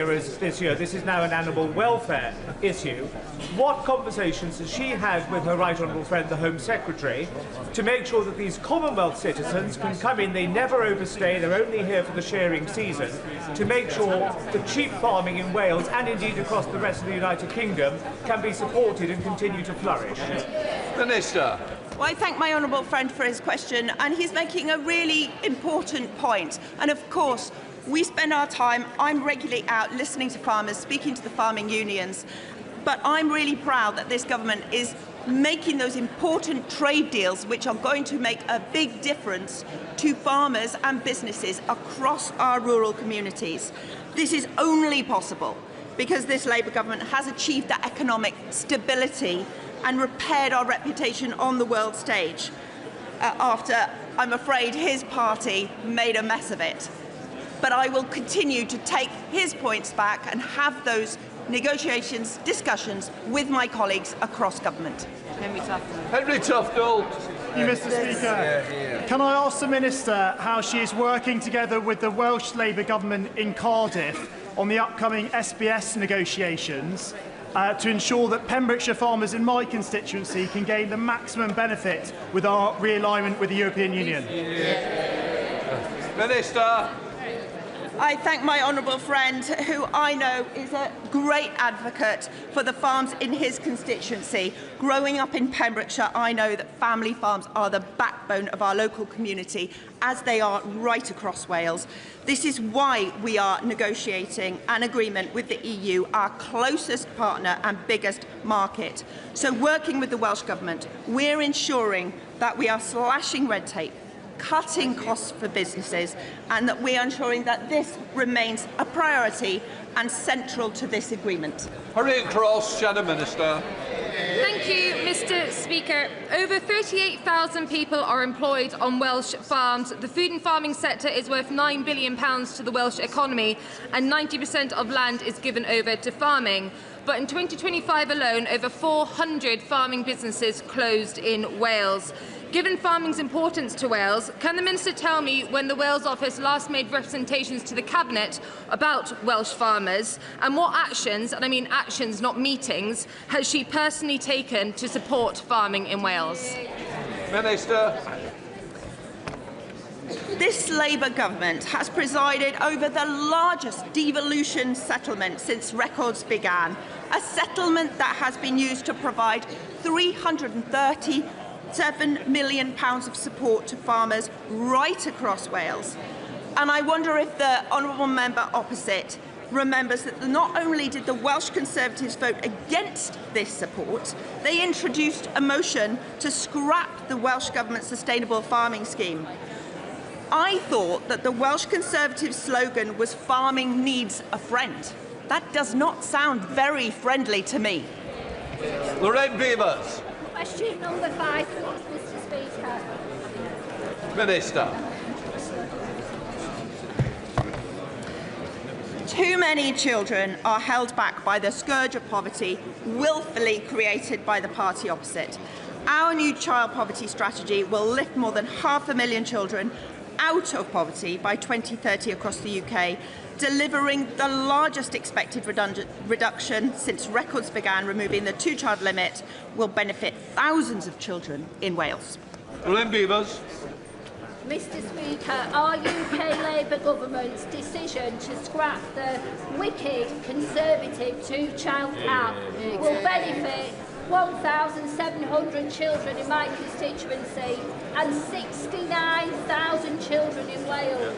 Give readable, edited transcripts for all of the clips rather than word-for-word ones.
this year. This is now an animal welfare issue. What conversations has she had with her right honourable friend, the Home Secretary, to make sure that these Commonwealth citizens can come in, they never overstay, they're only here for the shearing season, to make sure that sheep farming in Wales and indeed across the rest of the United Kingdom can be supported and continue to flourish? Minister. Well, I thank my honourable friend for his question, and he's making a really important point. And of course, we spend our time, I'm regularly out listening to farmers, speaking to the farming unions, but I'm really proud that this government is making those important trade deals which are going to make a big difference to farmers and businesses across our rural communities. This is only possible because this Labour government has achieved that economic stability and repaired our reputation on the world stage after, I'm afraid, his party made a mess of it. But I will continue to take his points back and have those negotiations, discussions with my colleagues across government. Henry Tufnell. Thank you, Mr. Speaker. Can I ask the Minister how she is working together with the Welsh Labour government in Cardiff on the upcoming SBS negotiations to ensure that Pembrokeshire farmers in my constituency can gain the maximum benefit with our realignment with the European Union? Minister. I thank my honourable friend, who I know is a great advocate for the farms in his constituency. Growing up in Pembrokeshire, I know that family farms are the backbone of our local community, as they are right across Wales. This is why we are negotiating an agreement with the EU, our closest partner and biggest market. So working with the Welsh Government, we're ensuring that we are slashing red tape, cutting costs for businesses, and that we are ensuring that this remains a priority and central to this agreement. Harriet Cross, Shadow Minister. Thank you, Mr. Speaker. Over 38,000 people are employed on Welsh farms. The food and farming sector is worth £9 billion to the Welsh economy, and 90% of land is given over to farming. But in 2025 alone, over 400 farming businesses closed in Wales. Given farming's importance to Wales, can the Minister tell me when the Wales office last made representations to the Cabinet about Welsh farmers, and what actions, and I mean actions, not meetings, has she personally taken to support farming in Wales? Minister. This Labour government has presided over the largest devolution settlement since records began, a settlement that has been used to provide £337 million of support to farmers right across Wales. And I wonder if the honourable member opposite remembers that not only did the Welsh Conservatives vote against this support, they introduced a motion to scrap the Welsh Government's Sustainable Farming Scheme. I thought that the Welsh Conservative slogan was "Farming needs a friend." That does not sound very friendly to me. Lorraine Beavers. Question number 5, please, Mr. Speaker. Minister. Too many children are held back by the scourge of poverty willfully created by the party opposite. Our new child poverty strategy will lift more than 500,000 children out of poverty by 2030 across the UK, delivering the largest expected reduction since records began. Removing the two-child limit will benefit thousands of children in Wales. Lynn Beavers. Mr. Speaker, our UK Labour government's decision to scrap the wicked Conservative two-child cap will benefit 1,700 children in my constituency and 69,000 children in Wales.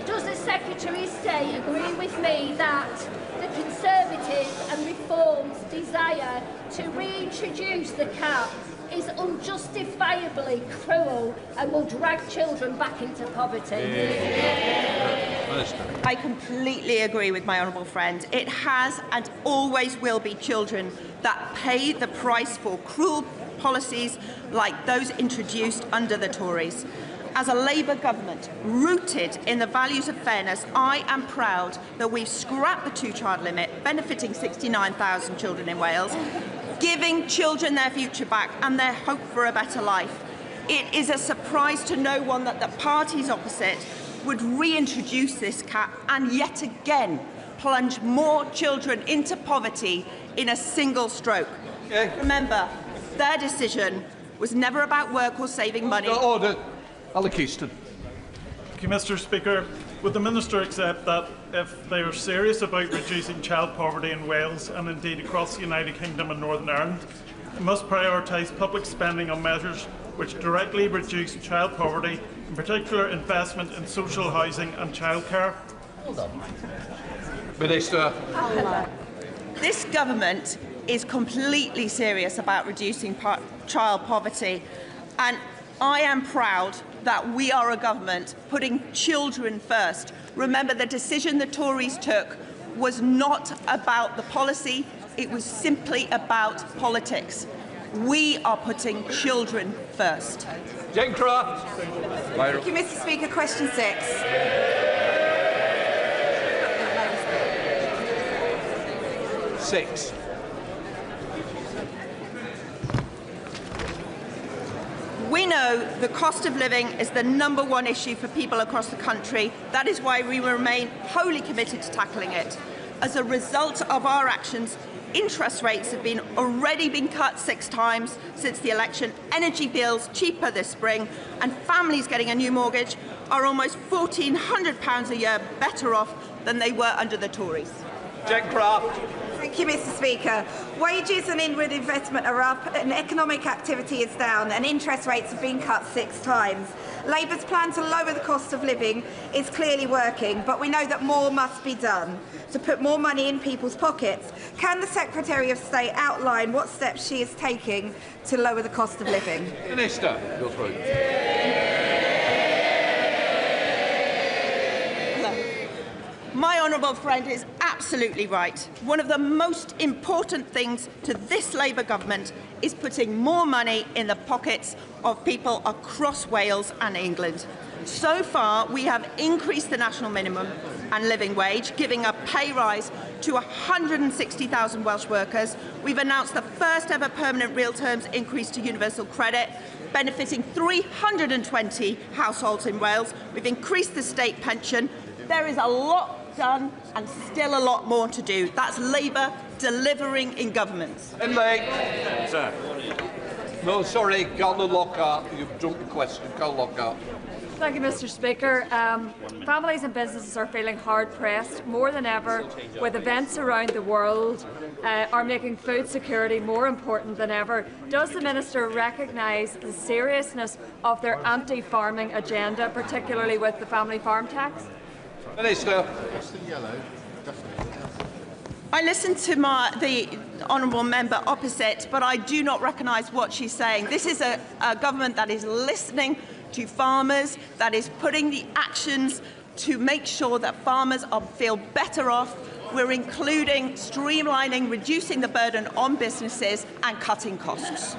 Does the Secretary of State agree with me that the Conservatives and Reform's desire to reintroduce the cap is unjustifiably cruel and will drag children back into poverty? I completely agree with my honourable friend. It has and always will be children that pay the price for cruel policies like those introduced under the Tories. As a Labour government rooted in the values of fairness, I am proud that we've scrapped the two-child limit, benefiting 69,000 children in Wales, giving children their future back and their hope for a better life. It is a surprise to no one that the parties opposite would reintroduce this cap and yet again plunge more children into poverty in a single stroke. Okay. Remember, their decision was never about work or saving money. Order. Alec Easton. Thank you, Mr. Speaker. Would the Minister accept that if they are serious about reducing child poverty in Wales and indeed across the United Kingdom and Northern Ireland, they must prioritise public spending on measures which directly reduce child poverty, in particular investment in social housing and childcare? Minister. This government is completely serious about reducing child poverty, and I am proud that we are a government putting children first. Remember, the decision the Tories took was not about the policy, it was simply about politics. We are putting children first. Jane Craft. Thank you, Mr. Speaker. Question 6. Six. We know the cost of living is the #1 issue for people across the country. That is why we remain wholly committed to tackling it. As a result of our actions, interest rates have already been cut 6 times since the election, energy bills cheaper this spring, and families getting a new mortgage are almost £1,400 a year better off than they were under the Tories. Jane Craft. Thank you, Mr. Speaker. Wages and inward investment are up, and economic activity is down, and interest rates have been cut 6 times. Labour's plan to lower the cost of living is clearly working, but we know that more must be done to put more money in people's pockets. Can the Secretary of State outline what steps she is taking to lower the cost of living? Minister. Go through. My honourable friend is absolutely right. One of the most important things to this Labour government is putting more money in the pockets of people across Wales and England. So far, we have increased the national minimum and living wage, giving a pay rise to 160,000 Welsh workers. We've announced the first ever permanent real terms increase to universal credit, benefiting 320 households in Wales. We've increased the state pension. There is a lot done and still a lot more to do. That's Labour delivering in government. Sir. No, sorry, Colin Lockhart. You've jumped the question. Colin Lockhart. Thank you, Mr. Speaker. Families and businesses are feeling hard-pressed more than ever, with events around the world are making food security more important than ever. Does the Minister recognise the seriousness of their anti-farming agenda, particularly with the family farm tax? Minister. I listened to the honourable member opposite, but I do not recognise what she's saying. This is a government that is listening to farmers, that is putting the actions to make sure that farmers feel better off. We're including streamlining, reducing the burden on businesses and cutting costs.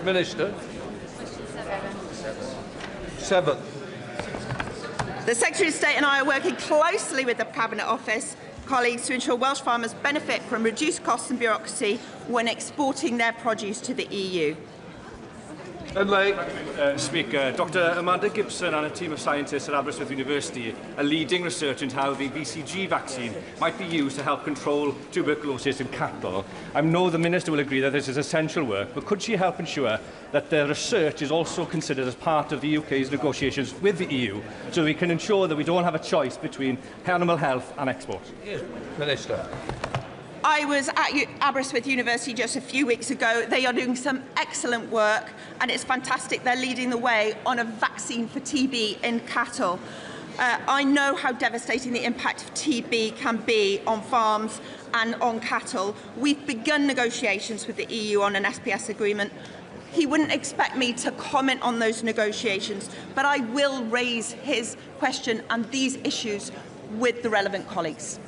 Minister. 7. The Secretary of State and I are working closely with the Cabinet Office colleagues to ensure Welsh farmers benefit from reduced costs and bureaucracy when exporting their produce to the EU. Speaker, Dr Amanda Gibson and a team of scientists at Aberystwyth University are leading research into how the BCG vaccine might be used to help control tuberculosis in cattle. I know the Minister will agree that this is essential work, but could she help ensure that the research is also considered as part of the UK's negotiations with the EU, so we can ensure that we don't have a choice between animal health and export? Minister. I was at Aberystwyth University just a few weeks ago. They are doing some excellent work, and it's fantastic. They're leading the way on a vaccine for TB in cattle. I know how devastating the impact of TB can be on farms and on cattle. We've begun negotiations with the EU on an SPS agreement. He wouldn't expect me to comment on those negotiations, but I will raise his question and these issues with the relevant colleagues.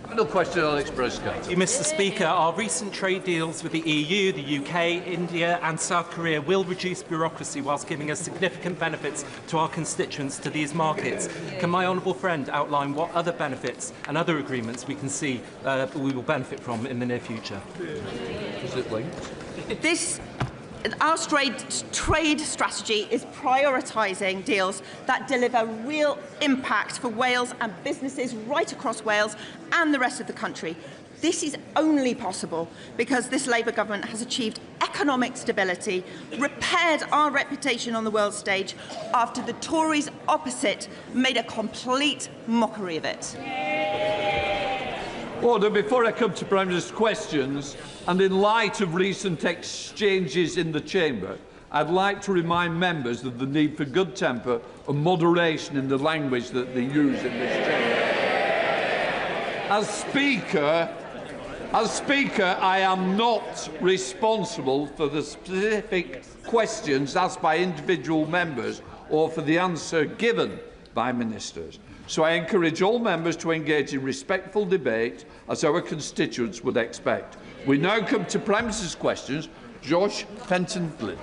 Final question, Alex Briscoe. Mr. Speaker, our recent trade deals with the EU, the UK, India and South Korea will reduce bureaucracy whilst giving us significant benefits to our constituents to these markets. Can my honourable friend outline what other benefits and other agreements we can see we will benefit from in the near future? Is it linked? This Our trade strategy is prioritising deals that deliver real impact for Wales and businesses right across Wales and the rest of the country. This is only possible because this Labour government has achieved economic stability, repaired our reputation on the world stage after the Tories opposite made a complete mockery of it. Order. Before I come to Prime Minister's questions, and in light of recent exchanges in the Chamber, I'd like to remind members of the need for good temper and moderation in the language that they use in this Chamber. As Speaker, I am not responsible for the specific questions asked by individual members or for the answer given by ministers. So I encourage all members to engage in respectful debate, as our constituents would expect. We now come to Prime Minister's questions. Josh Fenton-Glynn.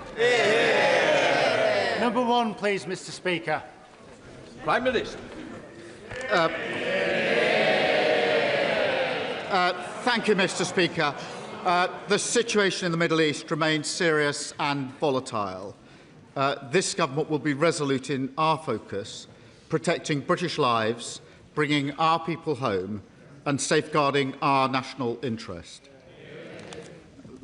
Number one, please, Mr. Speaker. Prime Minister. Thank you, Mr. Speaker. The situation in the Middle East remains serious and volatile. This government will be resolute in our focus, protecting British lives, bringing our people home and safeguarding our national interest.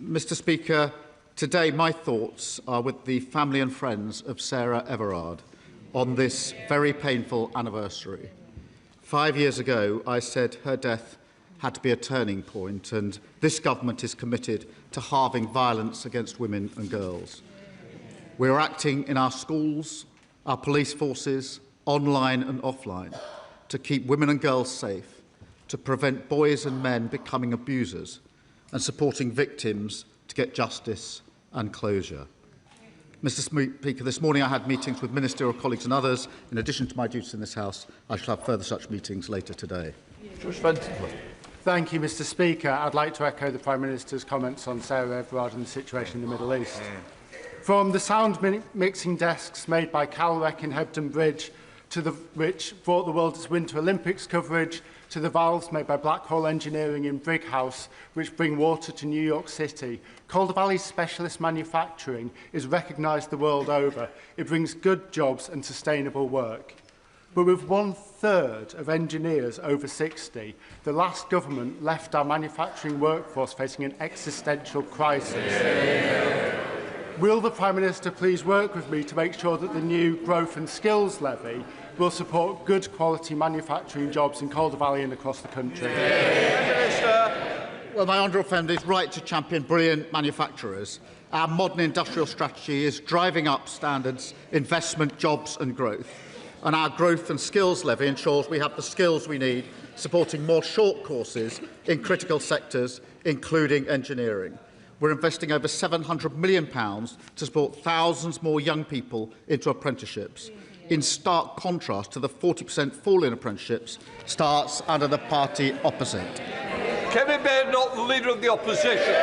Mr. Speaker, today my thoughts are with the family and friends of Sarah Everard on this very painful anniversary. 5 years ago, I said her death had to be a turning point, and this government is committed to halving violence against women and girls. We are acting in our schools, our police forces, online and offline, to keep women and girls safe, to prevent boys and men becoming abusers, and supporting victims to get justice and closure. Mr. Speaker, this morning I had meetings with ministerial colleagues and others. In addition to my duties in this House, I shall have further such meetings later today. Thank you, Mr. Speaker. I'd like to echo the Prime Minister's comments on Sarah Everard and the situation in the Middle East. From the sound mixing desks made by Calrec in Hebden Bridge, which brought the world its Winter Olympics coverage, to the valves made by Blackhall Engineering in Brighouse, which bring water to New York City, Calder Valley's specialist manufacturing is recognised the world over. It brings good jobs and sustainable work. But with 1/3 of engineers over 60, the last government left our manufacturing workforce facing an existential crisis. Will the Prime Minister please work with me to make sure that the new Growth and Skills Levy will support good quality manufacturing jobs in Calder Valley and across the country? Well, my honourable friend is right to champion brilliant manufacturers. Our modern industrial strategy is driving up standards, investment, jobs and growth. And our Growth and Skills Levy ensures we have the skills we need, supporting more short courses in critical sectors, including engineering. We're investing over £700 million to support thousands more young people into apprenticeships, in stark contrast to the 40% fall in apprenticeships starts under the party opposite. Kevin Baird, not the Leader of the Opposition.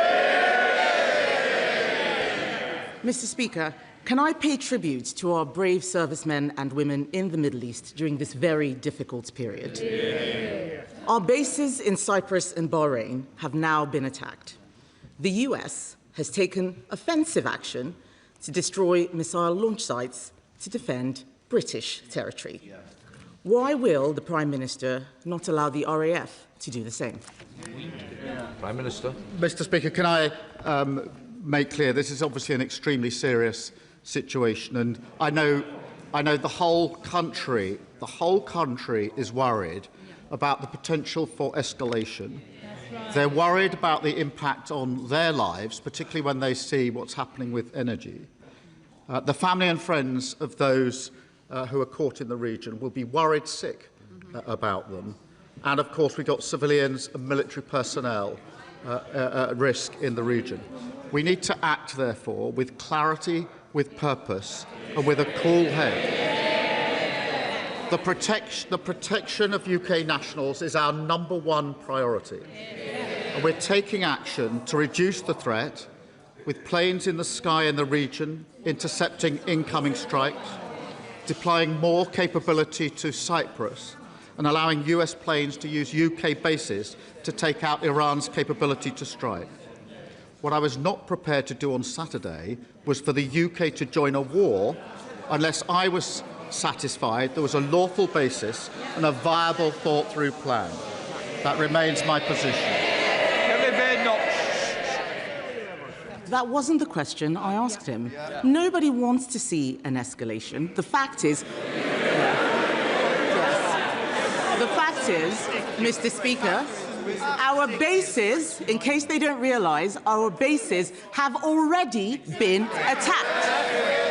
Mr. Speaker, can I pay tribute to our brave servicemen and women in the Middle East during this very difficult period? Yeah. Our bases in Cyprus and Bahrain have now been attacked. The US has taken offensive action to destroy missile launch sites to defend British territory. Yeah. Why will the Prime Minister not allow the RAF to do the same? Prime Minister. Mr. Speaker, can I make clear this is obviously an extremely serious situation, and I know the whole country is worried about the potential for escalation. They're worried about the impact on their lives, particularly when they see what's happening with energy. The family and friends of those who are caught in the region will be worried sick about them. And, of course, we've got civilians and military personnel at risk in the region. We need to act, therefore, with clarity, with purpose, and with a cool head. The protection of UK nationals is our #1 priority. And we're taking action to reduce the threat, with planes in the sky in the region, intercepting incoming strikes, deploying more capability to Cyprus, and allowing US planes to use UK bases to take out Iran's capability to strike. What I was not prepared to do on Saturday was for the UK to join a war unless I was satisfied there was a lawful basis and a viable, thought-through plan. That remains my position. That wasn't the question I asked him. Nobody wants to see an escalation. The fact is... The fact is, Mr. Speaker, our bases, in case they don't realise, our bases have already been attacked.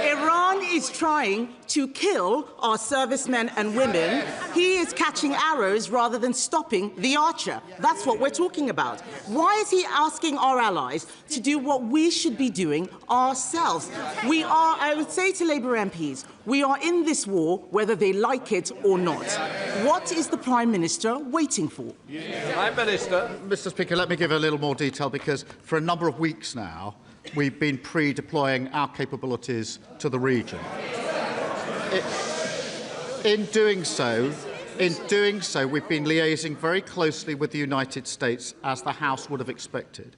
Iran is trying to kill our servicemen and women. He is catching arrows rather than stopping the archer. That's what we're talking about. Why is he asking our allies to do what we should be doing ourselves? We are, I would say to Labour MPs, we are in this war whether they like it or not. What is the Prime Minister waiting for? Prime Minister. Mr. Speaker, let me give a little more detail because for a number of weeks now we've been pre-deploying our capabilities to the region. In doing so, we've been liaising very closely with the United States, as the House would have expected.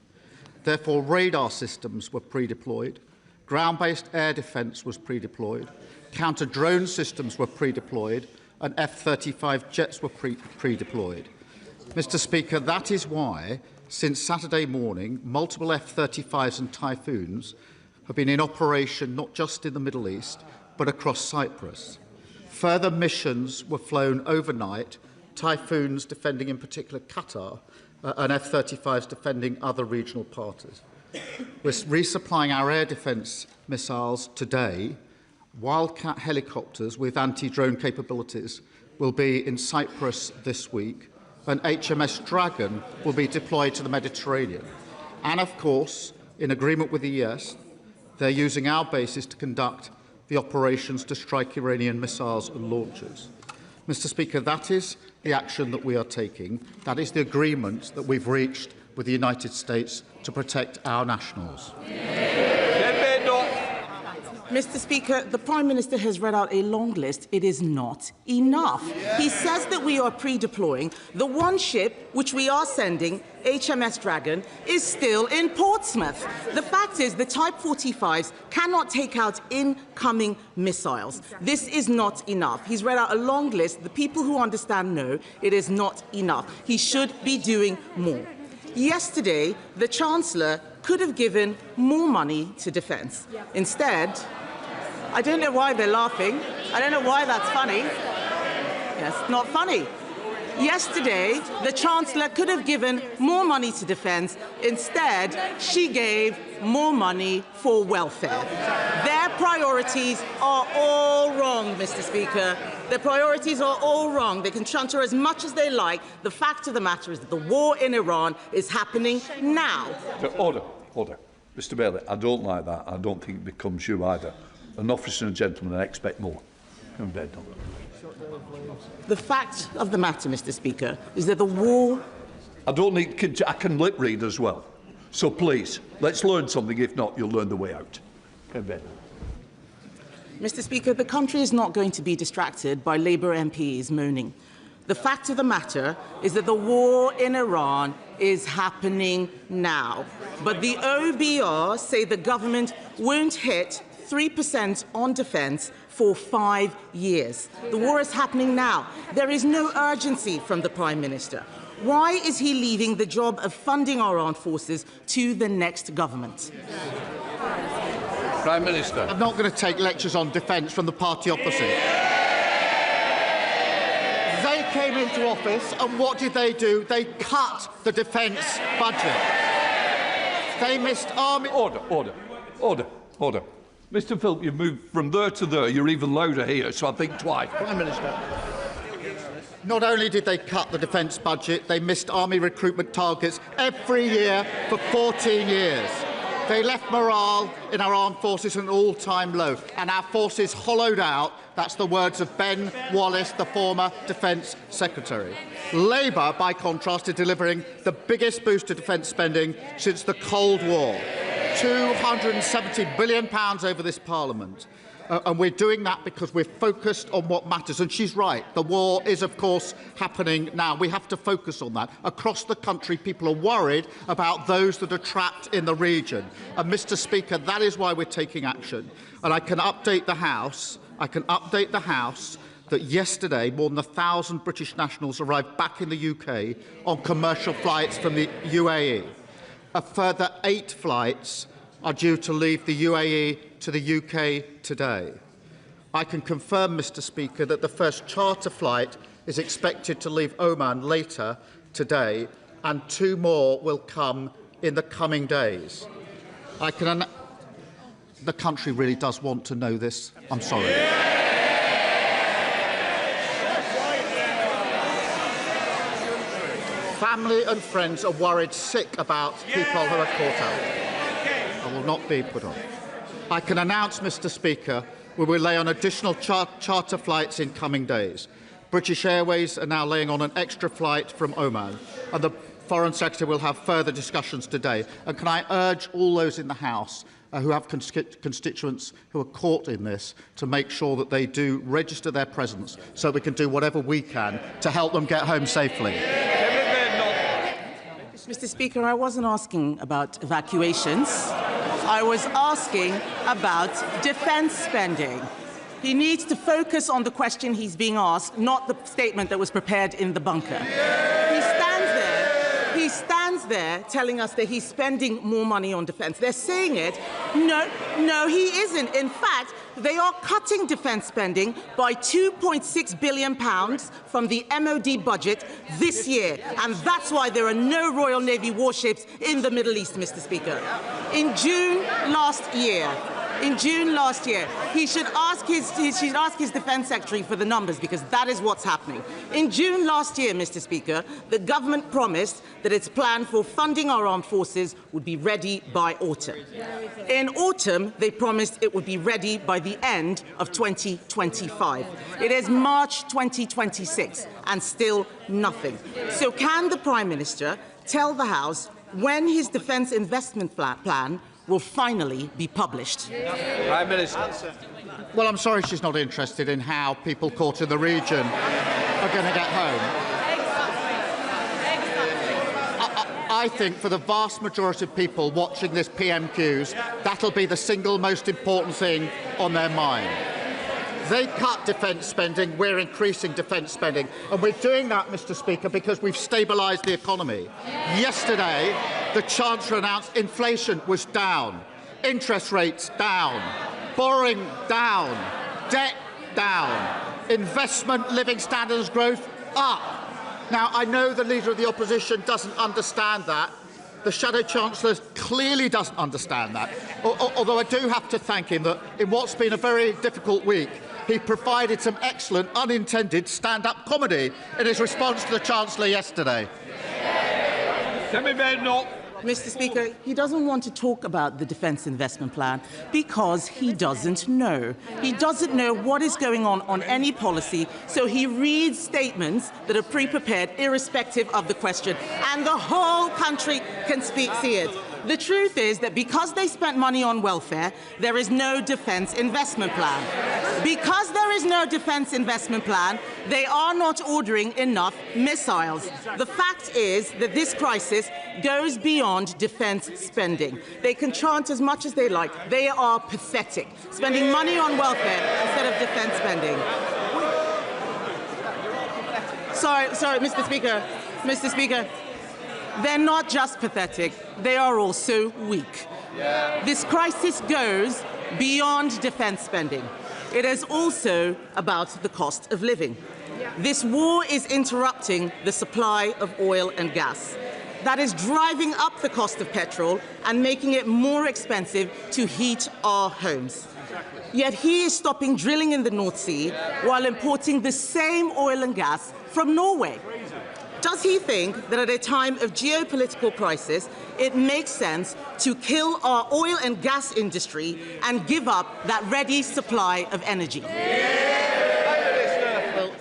Therefore, radar systems were pre-deployed, ground-based air defence was pre-deployed, counter-drone systems were pre-deployed, and F-35 jets were pre-deployed. Mr. Speaker, that is why, since Saturday morning, multiple F-35s and Typhoons have been in operation not just in the Middle East, but across Cyprus. Further missions were flown overnight, Typhoons defending in particular Qatar, and F-35s defending other regional parties. We're resupplying our air defence missiles today. Wildcat helicopters with anti-drone capabilities will be in Cyprus this week, and HMS Dragon will be deployed to the Mediterranean. And of course, in agreement with the ES, they're using our bases to conduct the operations to strike Iranian missiles and launchers. Mr. Speaker, that is the action that we are taking. That is the agreement that we've reached with the United States to protect our nationals. Mr. Speaker, the Prime Minister has read out a long list. It is not enough. He says that we are pre-deploying. The one ship which we are sending, HMS Dragon, is still in Portsmouth. The fact is the Type 45s cannot take out incoming missiles. This is not enough. He's read out a long list. The people who understand know it is not enough. He should be doing more. Yesterday, the Chancellor could have given more money to defence. Instead, I don't know why they're laughing. I don't know why that's funny. Yes, not funny. Yesterday, the Chancellor could have given more money to defence. Instead, she gave more money for welfare. Their priorities are all wrong, Mr. Speaker. Their priorities are all wrong. They can chanter as much as they like. The fact of the matter is that the war in Iran is happening now. Order. Mr. Bailey, I don't like that. I don't think it becomes you either. An officer and a gentleman, I expect more. Come to bed, no. The fact of the matter, Mr. Speaker, is that the war... I can lip read as well. So please, let's learn something. If not, you'll learn the way out. Come to bed. Mr. Speaker, the country is not going to be distracted by Labour MPs moaning. The fact of the matter is that the war in Iran is happening now. But the OBR say the government won't hit 3% on defence for 5 years. The war is happening now. There is no urgency from the Prime Minister. Why is he leaving the job of funding our armed forces to the next government? Prime Minister. I'm not going to take lectures on defence from the party opposite. They came into office and what did they do? They cut the defence budget. They missed army... Order. Mr Philp, you've moved from there to there. You're even louder here, so I think twice. Prime Minister. Not only did they cut the defence budget, they missed army recruitment targets every year for 14 years. They left morale in our armed forces at an all-time low, and our forces hollowed out. That's the words of Ben Wallace, the former Defence Secretary. Labour, by contrast, is delivering the biggest boost to defence spending since the Cold War. £270 billion over this Parliament. And we're doing that because we're focused on what matters. And she's right. The war is, of course, happening now. We have to focus on that. Across the country, people are worried about those that are trapped in the region. And, Mr. Speaker, that is why we're taking action. And I can update the House. That yesterday more than 1,000 British nationals arrived back in the UK on commercial flights from the UAE. A further 8 flights are due to leave the UAE to the UK today. I can confirm, Mr. Speaker, that the first charter flight is expected to leave Oman later today, and 2 more will come in the coming days. The country really does want to know this. I'm sorry. Family and friends are worried sick about people who are caught out. I will not be put on. I can announce, Mr. Speaker, we will lay on additional charter flights in coming days. British Airways are now laying on an extra flight from Oman, and the Foreign Secretary will have further discussions today. And can I urge all those in the House who have constituents who are caught in this to make sure that they do register their presence so we can do whatever we can to help them get home safely. Mr. Speaker, I wasn't asking about evacuations. I was asking about defence spending. He needs to focus on the question he's being asked, not the statement that was prepared in the bunker. He stands there telling us that he's spending more money on defence. They're saying it. No, he isn't. In fact, they are cutting defence spending by £2.6 billion from the MOD budget this year. And that's why there are no Royal Navy warships in the Middle East, Mr. Speaker. In June last year, he should ask his Defence Secretary for the numbers, because that is what's happening. In June last year, Mr. Speaker, the government promised that its plan for funding our armed forces would be ready by autumn. In autumn, they promised it would be ready by the end of 2025. It is March 2026, and still nothing. So can the Prime Minister tell the House when his defence investment plan will finally be published? Prime Minister. Well, I'm sorry she's not interested in how people caught in the region are going to get home. I think for the vast majority of people watching this PMQs, that'll be the single most important thing on their mind. They cut defence spending, we're increasing defence spending. And we're doing that, Mr. Speaker, because we've stabilised the economy. Yesterday, the Chancellor announced inflation was down, interest rates down, borrowing down, debt down, investment, living standards growth up. Now, I know the Leader of the Opposition doesn't understand that. The Shadow Chancellor clearly doesn't understand that. Although I do have to thank him that in what's been a very difficult week, he provided some excellent unintended stand-up comedy in his response to the Chancellor yesterday. Mr. Speaker, he doesn't want to talk about the defence investment plan because he doesn't know. He doesn't know what is going on any policy, so he reads statements that are pre-prepared irrespective of the question, and the whole country can see it. The truth is that because they spent money on welfare, there is no defence investment plan. Because there is no defence investment plan, they are not ordering enough missiles. The fact is that this crisis goes beyond defence spending. They can chant as much as they like. They are pathetic, spending money on welfare instead of defence spending. Sorry, Mr. Speaker. Mr. Speaker. They're not just pathetic, they are also weak. This crisis goes beyond defence spending. It is also about the cost of living. This war is interrupting the supply of oil and gas. That is driving up the cost of petrol and making it more expensive to heat our homes. Yet he is stopping drilling in the North Sea while importing the same oil and gas from Norway. Does he think that at a time of geopolitical crisis, it makes sense to kill our oil and gas industry and give up that ready supply of energy? Well,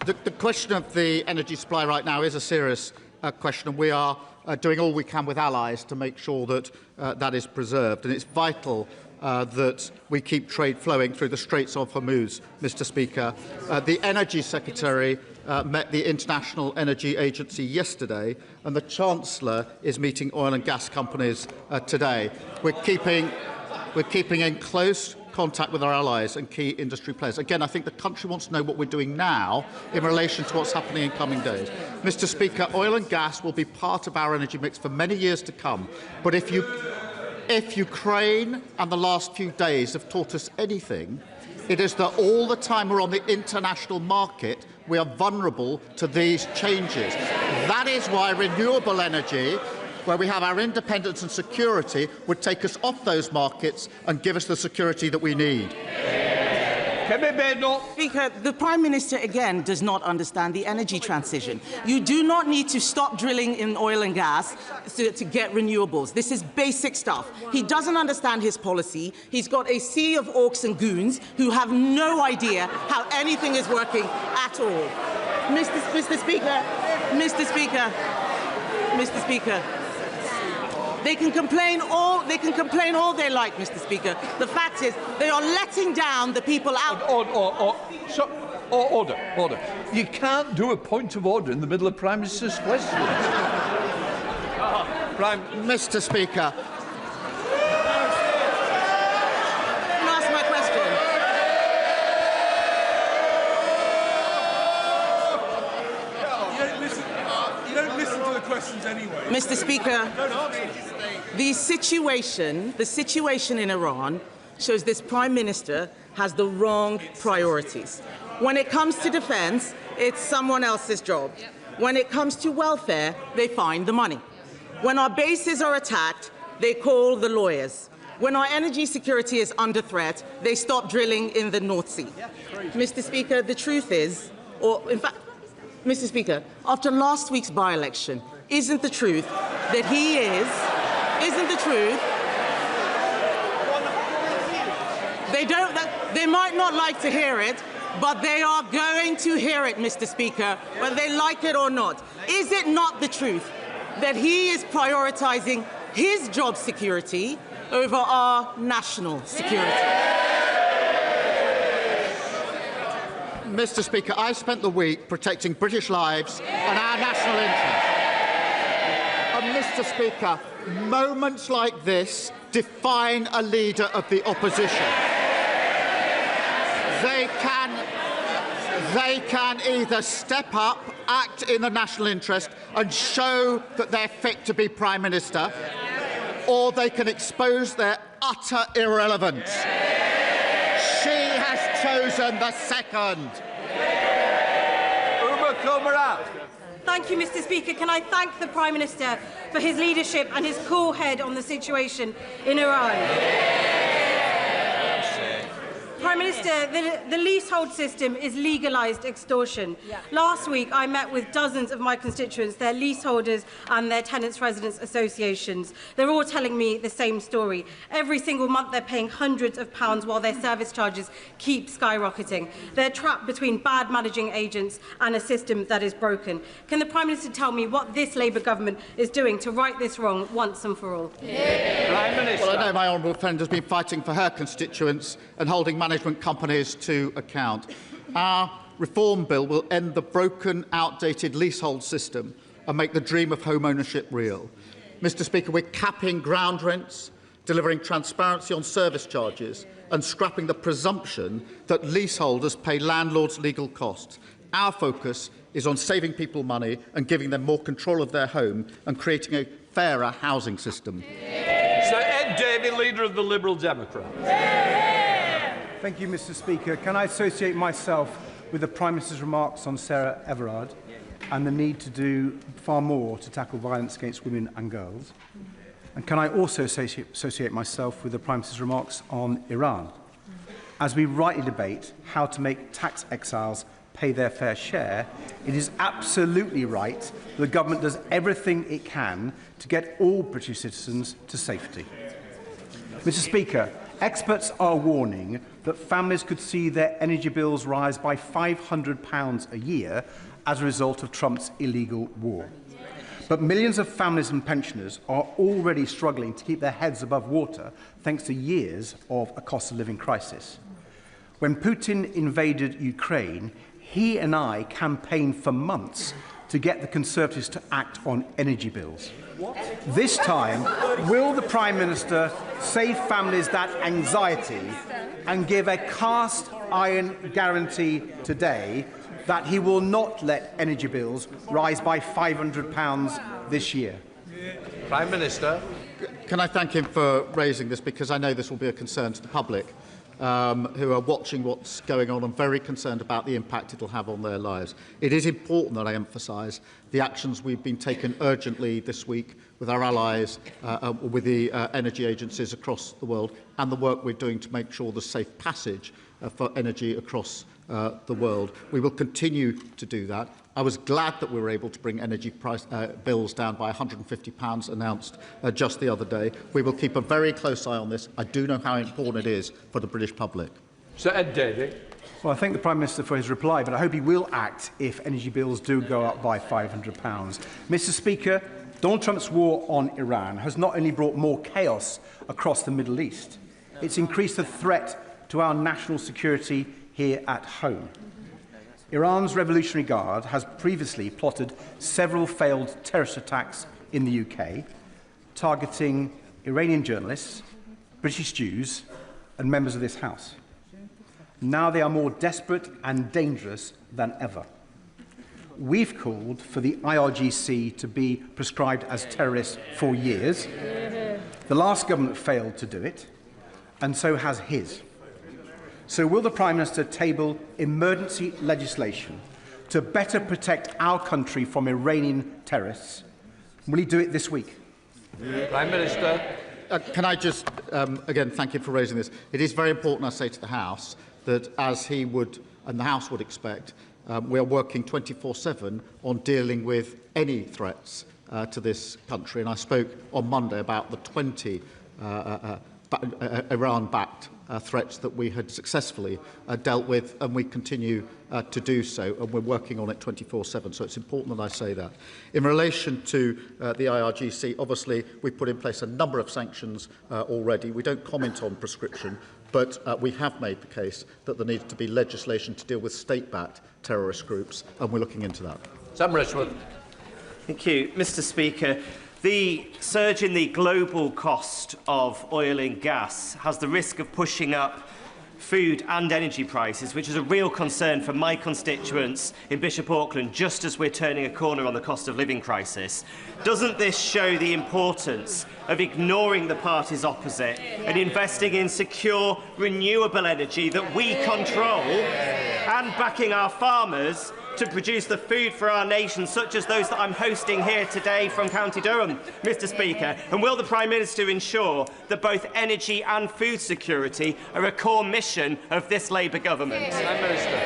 the question of the energy supply right now is a serious question, and we are doing all we can with allies to make sure that that is preserved. And it's vital that we keep trade flowing through the Straits of Hormuz, Mr. Speaker. The Energy Secretary met the International Energy Agency yesterday, and the Chancellor is meeting oil and gas companies today. We're keeping in close contact with our allies and key industry players. Again, I think the country wants to know what we're doing now in relation to what's happening in coming days. Mr. Speaker, oil and gas will be part of our energy mix for many years to come. But if Ukraine and the last few days have taught us anything, it is that all the time we're on the international market, we are vulnerable to these changes. That is why renewable energy, where we have our independence and security, would take us off those markets and give us the security that we need. Speaker, the Prime Minister again does not understand the energy transition. You do not need to stop drilling in oil and gas to get renewables. This is basic stuff. He doesn't understand his policy. He's got a sea of orcs and goons who have no idea how anything is working at all. Mr. Speaker. They can complain all they like, Mr. Speaker. The fact is, they are letting down the people out. Order. You can't do a point of order in the middle of Prime Minister's questions. Mr. Speaker. Ask my question. You don't listen to the questions anyway. Mr. Speaker, the situation in Iran shows this Prime Minister has the wrong priorities. When it comes to defence, it's someone else's job. When it comes to welfare, they find the money. When our bases are attacked, they call the lawyers. When our energy security is under threat, they stop drilling in the North Sea. Mr. Speaker, the truth is, Mr. Speaker, after last week's by-election, isn't the truth that they might not like to hear it, but they are going to hear it, Mr. Speaker, whether they like it or not. Is it not the truth that he is prioritising his job security over our national security? Mr. Speaker, I spent the week protecting British lives and our national interest. And Mr. Speaker, moments like this define a leader of the opposition. They can either step up, act in the national interest and show that they're fit to be Prime Minister, or they can expose their utter irrelevance. She has chosen the second. Thank you, Mr. Speaker. Can I thank the Prime Minister for his leadership and his cool head on the situation in Iran? Prime Minister, the leasehold system is legalised extortion. Last week, I met with dozens of my constituents, their leaseholders and their tenants' residents associations. They're all telling me the same story. Every single month, they're paying hundreds of pounds while their service charges keep skyrocketing. They're trapped between bad managing agents and a system that is broken. Can the Prime Minister tell me what this Labour government is doing to right this wrong once and for all? Prime Minister. Well, I know my honourable friend has been fighting for her constituents and holding management companies to account. Our reform bill will end the broken, outdated leasehold system and make the dream of home ownership real. Mr. Speaker, we're capping ground rents, delivering transparency on service charges and scrapping the presumption that leaseholders pay landlords legal costs. Our focus is on saving people money and giving them more control of their home and creating a fairer housing system. Sir Ed Davey, Leader of the Liberal Democrats. Thank you, Mr. Speaker. Can I associate myself with the Prime Minister's remarks on Sarah Everard and the need to do far more to tackle violence against women and girls? And can I also associate myself with the Prime Minister's remarks on Iran? As we rightly debate how to make tax exiles pay their fair share, it is absolutely right that the government does everything it can to get all British citizens to safety. Mr. Speaker, experts are warning that families could see their energy bills rise by £500 a year as a result of Trump's illegal war. But millions of families and pensioners are already struggling to keep their heads above water thanks to years of a cost of living crisis. When Putin invaded Ukraine, he and I campaigned for months to get the Conservatives to act on energy bills. This time, will the Prime Minister save families that anxiety and give a cast iron guarantee today that he will not let energy bills rise by £500 this year? Prime Minister. Can I thank him for raising this, because I know this will be a concern to the public who are watching what's going on and very concerned about the impact it will have on their lives. It is important that I emphasise the actions we've been taken urgently this week with our allies, with the energy agencies across the world, and the work we're doing to make sure there's safe passage for energy across the world. We will continue to do that. I was glad that we were able to bring energy price, bills down by £150 announced just the other day. We will keep a very close eye on this. I do know how important it is for the British public. Sir Ed Davey. Well, I thank the Prime Minister for his reply, but I hope he will act if energy bills do go up by £500. Mr. Speaker, Donald Trump's war on Iran has not only brought more chaos across the Middle East, it's increased the threat to our national security here at home. Iran's Revolutionary Guard has previously plotted several failed terrorist attacks in the UK, targeting Iranian journalists, British Jews and members of this House. Now they are more desperate and dangerous than ever. We've called for the IRGC to be prescribed as terrorists for years. The last government failed to do it, and so has his. So will the Prime Minister table emergency legislation to better protect our country from Iranian terrorists? Will he do it this week? Prime Minister. Can I just, again, thank you for raising this. It is very important, I say to the House, that as he would, and the House would expect, we are working 24/7 on dealing with any threats to this country. And I spoke on Monday about the 20 Iran-backed threats that we had successfully dealt with, and we continue to do so, and we're working on it 24/7, so it's important that I say that. In relation to the IRGC, obviously we've put in place a number of sanctions already. We don't comment on prescription, but we have made the case that there needs to be legislation to deal with state-backed terrorist groups, and we're looking into that. Sam Richmond. Thank you, Mr. Speaker. The surge in the global cost of oil and gas has the risk of pushing up food and energy prices, which is a real concern for my constituents in Bishop Auckland, just as we're turning a corner on the cost of living crisis. Doesn't this show the importance of ignoring the parties opposite and investing in secure, renewable energy that we control, and backing our farmers to produce the food for our nation, such as those that I'm hosting here today from County Durham, Mr. Speaker? And will the Prime Minister ensure that both energy and food security are a core mission of this Labour government? Prime Minister.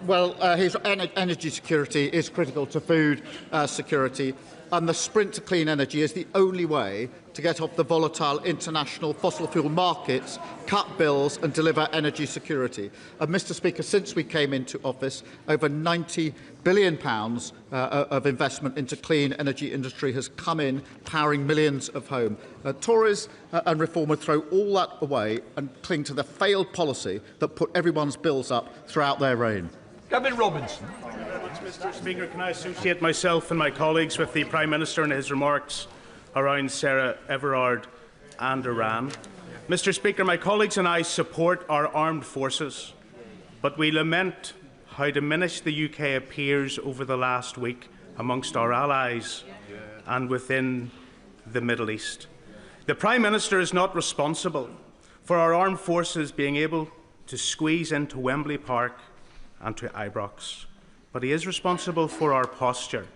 Well, his energy security is critical to food security, and the sprint to clean energy is the only way to get off the volatile international fossil fuel markets, cut bills and deliver energy security. And Mr. Speaker, since we came into office, over £90 billion of investment into clean energy industry has come in, powering millions of homes. Tories and Reform would throw all that away and cling to the failed policy that put everyone's bills up throughout their reign. Gavin Robinson. Mr. Speaker, can I associate myself and my colleagues with the Prime Minister in his remarks around Sarah Everard and Iran? Mr. Speaker, my colleagues and I support our armed forces, but we lament how diminished the UK appears over the last week amongst our allies and within the Middle East. The Prime Minister is not responsible for our armed forces being able to squeeze into Wembley Park and to Ibrox, but he is responsible for our posture.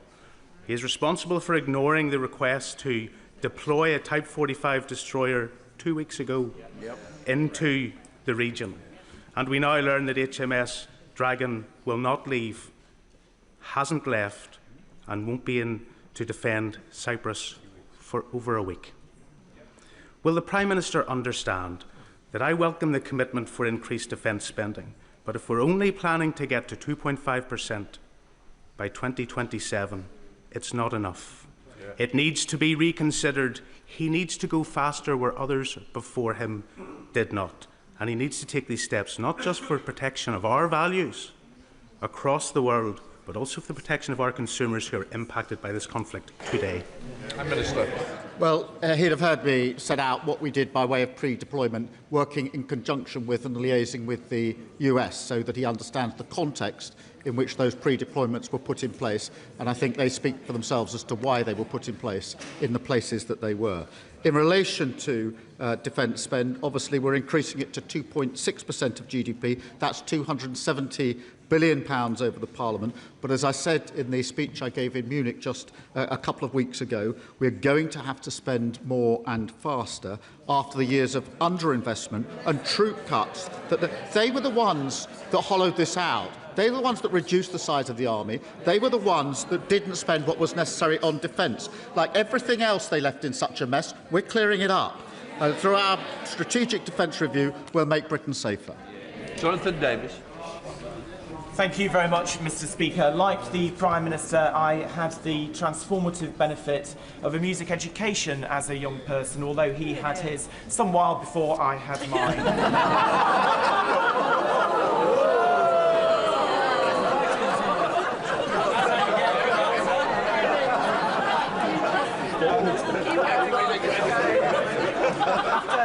He is responsible for ignoring the request to deploy a Type 45 destroyer 2 weeks ago into the region. And we now learn that HMS Dragon will not leave, hasn't left, and won't be in to defend Cyprus for over a week. Will the Prime Minister understand that I welcome the commitment for increased defence spending, but if we're only planning to get to 2.5% by 2027, it's not enough. It needs to be reconsidered. He needs to go faster where others before him did not. And he needs to take these steps not just for protection of our values across the world, but also for the protection of our consumers who are impacted by this conflict today. Prime Minister. Well, he'd have heard me set out what we did by way of pre-deployment, working in conjunction with and liaising with the US so that he understands the context in which those pre-deployments were put in place. And I think they speak for themselves as to why they were put in place in the places that they were. In relation to defence spend, obviously we're increasing it to 2.6% of GDP. That's £270 billion over the Parliament. But as I said in the speech I gave in Munich just a couple of weeks ago, we're going to have to spend more and faster after the years of underinvestment and troop cuts. They were the ones that hollowed this out. They were the ones that reduced the size of the army. They were the ones that didn't spend what was necessary on defence. Like everything else they left in such a mess, we're clearing it up. Through our strategic defence review, we'll make Britain safer. Jonathan Davis. Thank you very much, Mr. Speaker. Like the Prime Minister, I had the transformative benefit of a music education as a young person, although he had his some while before I had mine.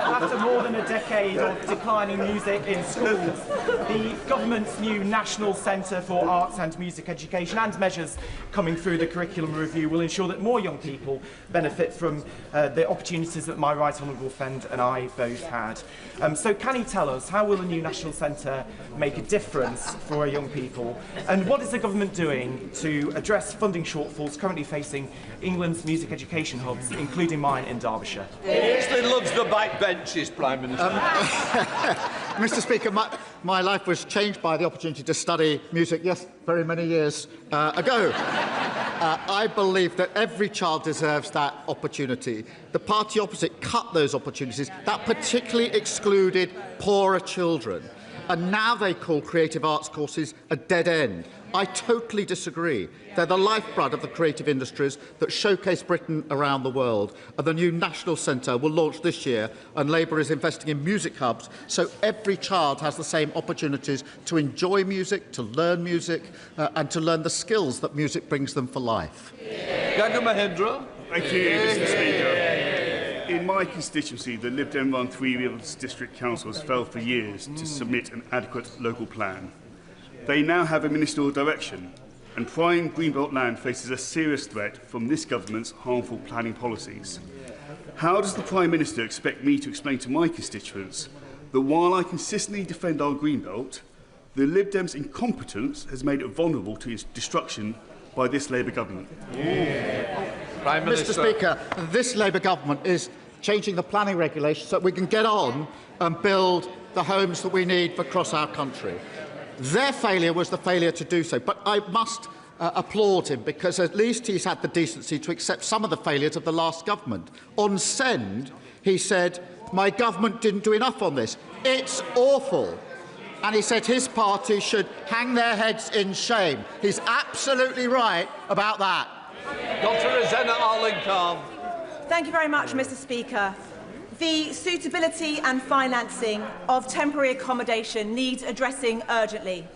After more than a decade of declining music in schools, the government's new National Centre for Arts and Music Education and measures coming through the curriculum review will ensure that more young people benefit from the opportunities that my right honourable friend and I both had. So can he tell us, how will the new National Centre make a difference for our young people? And what is the government doing to address funding shortfalls currently facing England's music education hubs, including mine in Derbyshire? He still loves the backbenches, Prime Minister. Mr. Speaker, my life was changed by the opportunity to study music, yes, very many years ago. I believe that every child deserves that opportunity. The party opposite cut those opportunities. That particularly excluded poorer children. And now they call creative arts courses a dead end. I totally disagree. They're the lifeblood of the creative industries that showcase Britain around the world. And the new National Centre will launch this year, and Labour is investing in music hubs so every child has the same opportunities to enjoy music, to learn music, and to learn the skills that music brings them for life. Gaga Mahindra. Thank you, Mr. Speaker. In my constituency, the Lib Dem-run Three Rills District Councils failed for years to submit an adequate local plan. They now have a ministerial direction, and prime Greenbelt land faces a serious threat from this government's harmful planning policies. How does the Prime Minister expect me to explain to my constituents that while I consistently defend our Greenbelt, the Lib Dems' incompetence has made it vulnerable to its destruction by this Labour government? Prime Minister. Mr. Speaker, this Labour government is changing the planning regulations so that we can get on and build the homes that we need across our country. Their failure was the failure to do so, but I must applaud him because at least he's had the decency to accept some of the failures of the last government. On Send, he said, "My government didn't do enough on this. It's awful." And he said his party should hang their heads in shame. He's absolutely right about that. Dr. Rosanna Arling-Kahn. Thank you very much, Mr. Speaker. The suitability and financing of temporary accommodation needs addressing urgently.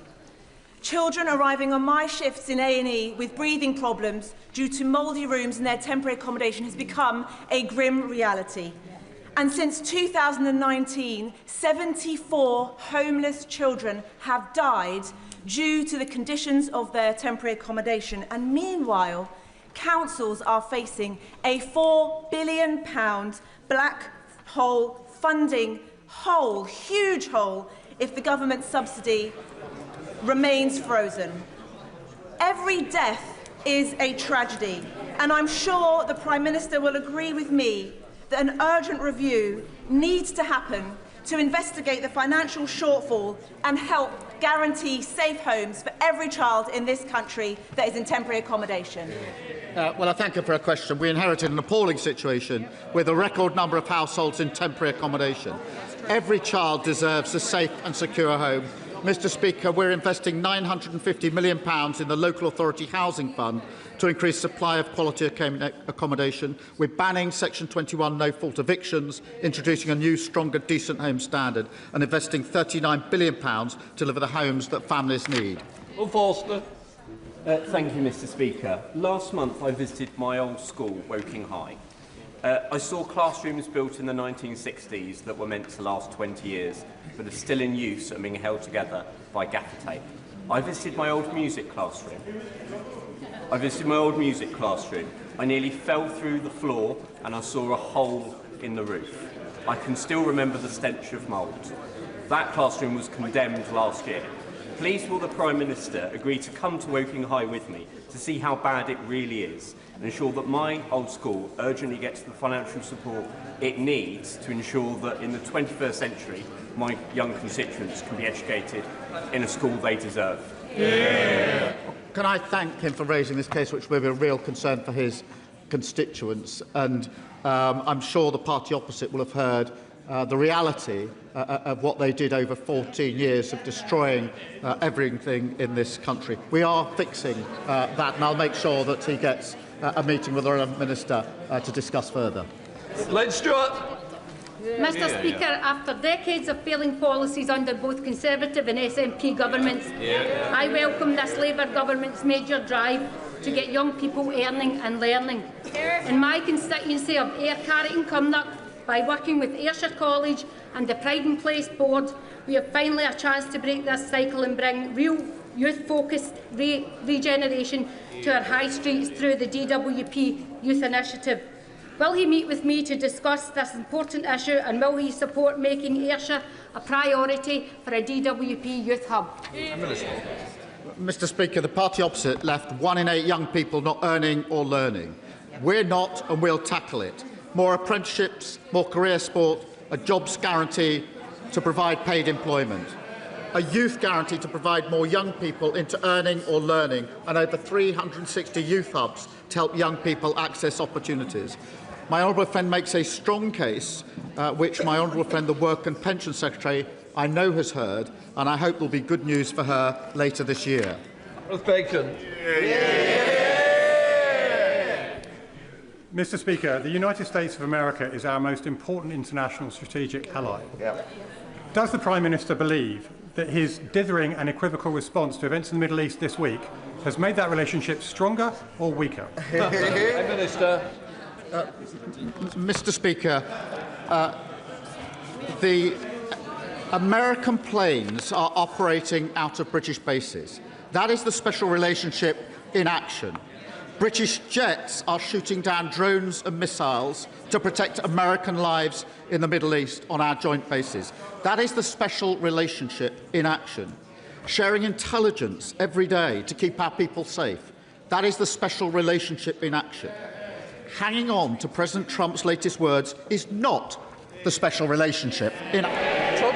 Children arriving on my shifts in A&E with breathing problems due to mouldy rooms in their temporary accommodation has become a grim reality. And since 2019, 74 homeless children have died due to the conditions of their temporary accommodation. And meanwhile, councils are facing a £4 billion black hole funding hole, huge hole, if the government subsidy remains frozen. Every death is a tragedy, and I'm sure the Prime Minister will agree with me that an urgent review needs to happen to investigate the financial shortfall and help guarantee safe homes for every child in this country that is in temporary accommodation. Well, I thank her for her question. We inherited an appalling situation with a record number of households in temporary accommodation. Every child deserves a safe and secure home, Mr Speaker, we're investing £950 million in the Local Authority Housing Fund to increase supply of quality accommodation. We're banning Section 21 no-fault evictions, introducing a new, stronger, decent home standard and investing £39 billion to deliver the homes that families need. Forster. Thank you, Mr Speaker. Last month I visited my old school, Woking High. I saw classrooms built in the 1960s that were meant to last 20 years, but are still in use and being held together by gaffer tape. I visited my old music classroom. I nearly fell through the floor and I saw a hole in the roof. I can still remember the stench of mould. That classroom was condemned last year. Please will the Prime Minister agree to come to Woking High with me to see how bad it really is and ensure that my old school urgently gets the financial support it needs to ensure that in the 21st century my young constituents can be educated in a school they deserve. Yeah. Can I thank him for raising this case, which will be a real concern for his constituents, and I'm sure the party opposite will have heard the reality of what they did over 14 years of destroying everything in this country. We are fixing that, and I'll make sure that he gets a meeting with the Relevant Minister to discuss further. Lynn Stewart. Mr Speaker, after decades of failing policies under both Conservative and SNP governments, I welcome this Labour government's major drive to get young people earning and learning. In my constituency of Ayr, Carrick and Cumnock, by working with Ayrshire College and the Pride and Place Board, we have finally a chance to break this cycle and bring real youth-focused regeneration to our high streets through the DWP Youth Initiative. Will he meet with me to discuss this important issue, and will he support making Ayrshire a priority for a DWP youth hub? Mr Speaker, the party opposite left 1 in 8 young people not earning or learning. We're not, and we'll tackle it. More apprenticeships, more career sport, a jobs guarantee to provide paid employment, a youth guarantee to provide more young people into earning or learning, and over 360 youth hubs to help young people access opportunities. My honourable friend makes a strong case, which my honourable friend, the Work and Pension Secretary, I know has heard, and I hope there will be good news for her later this year. Bacon. Mr Speaker, the United States of America is our most important international strategic ally. Does the Prime Minister believe that his dithering and equivocal response to events in the Middle East this week has made that relationship stronger or weaker? Prime Minister. Mr Speaker, the American planes are operating out of British bases. That is the special relationship in action. British jets are shooting down drones and missiles to protect American lives in the Middle East on our joint bases. That is the special relationship in action. Sharing intelligence every day to keep our people safe. That is the special relationship in action. Hanging on to President Trump's latest words is not the special relationship in action.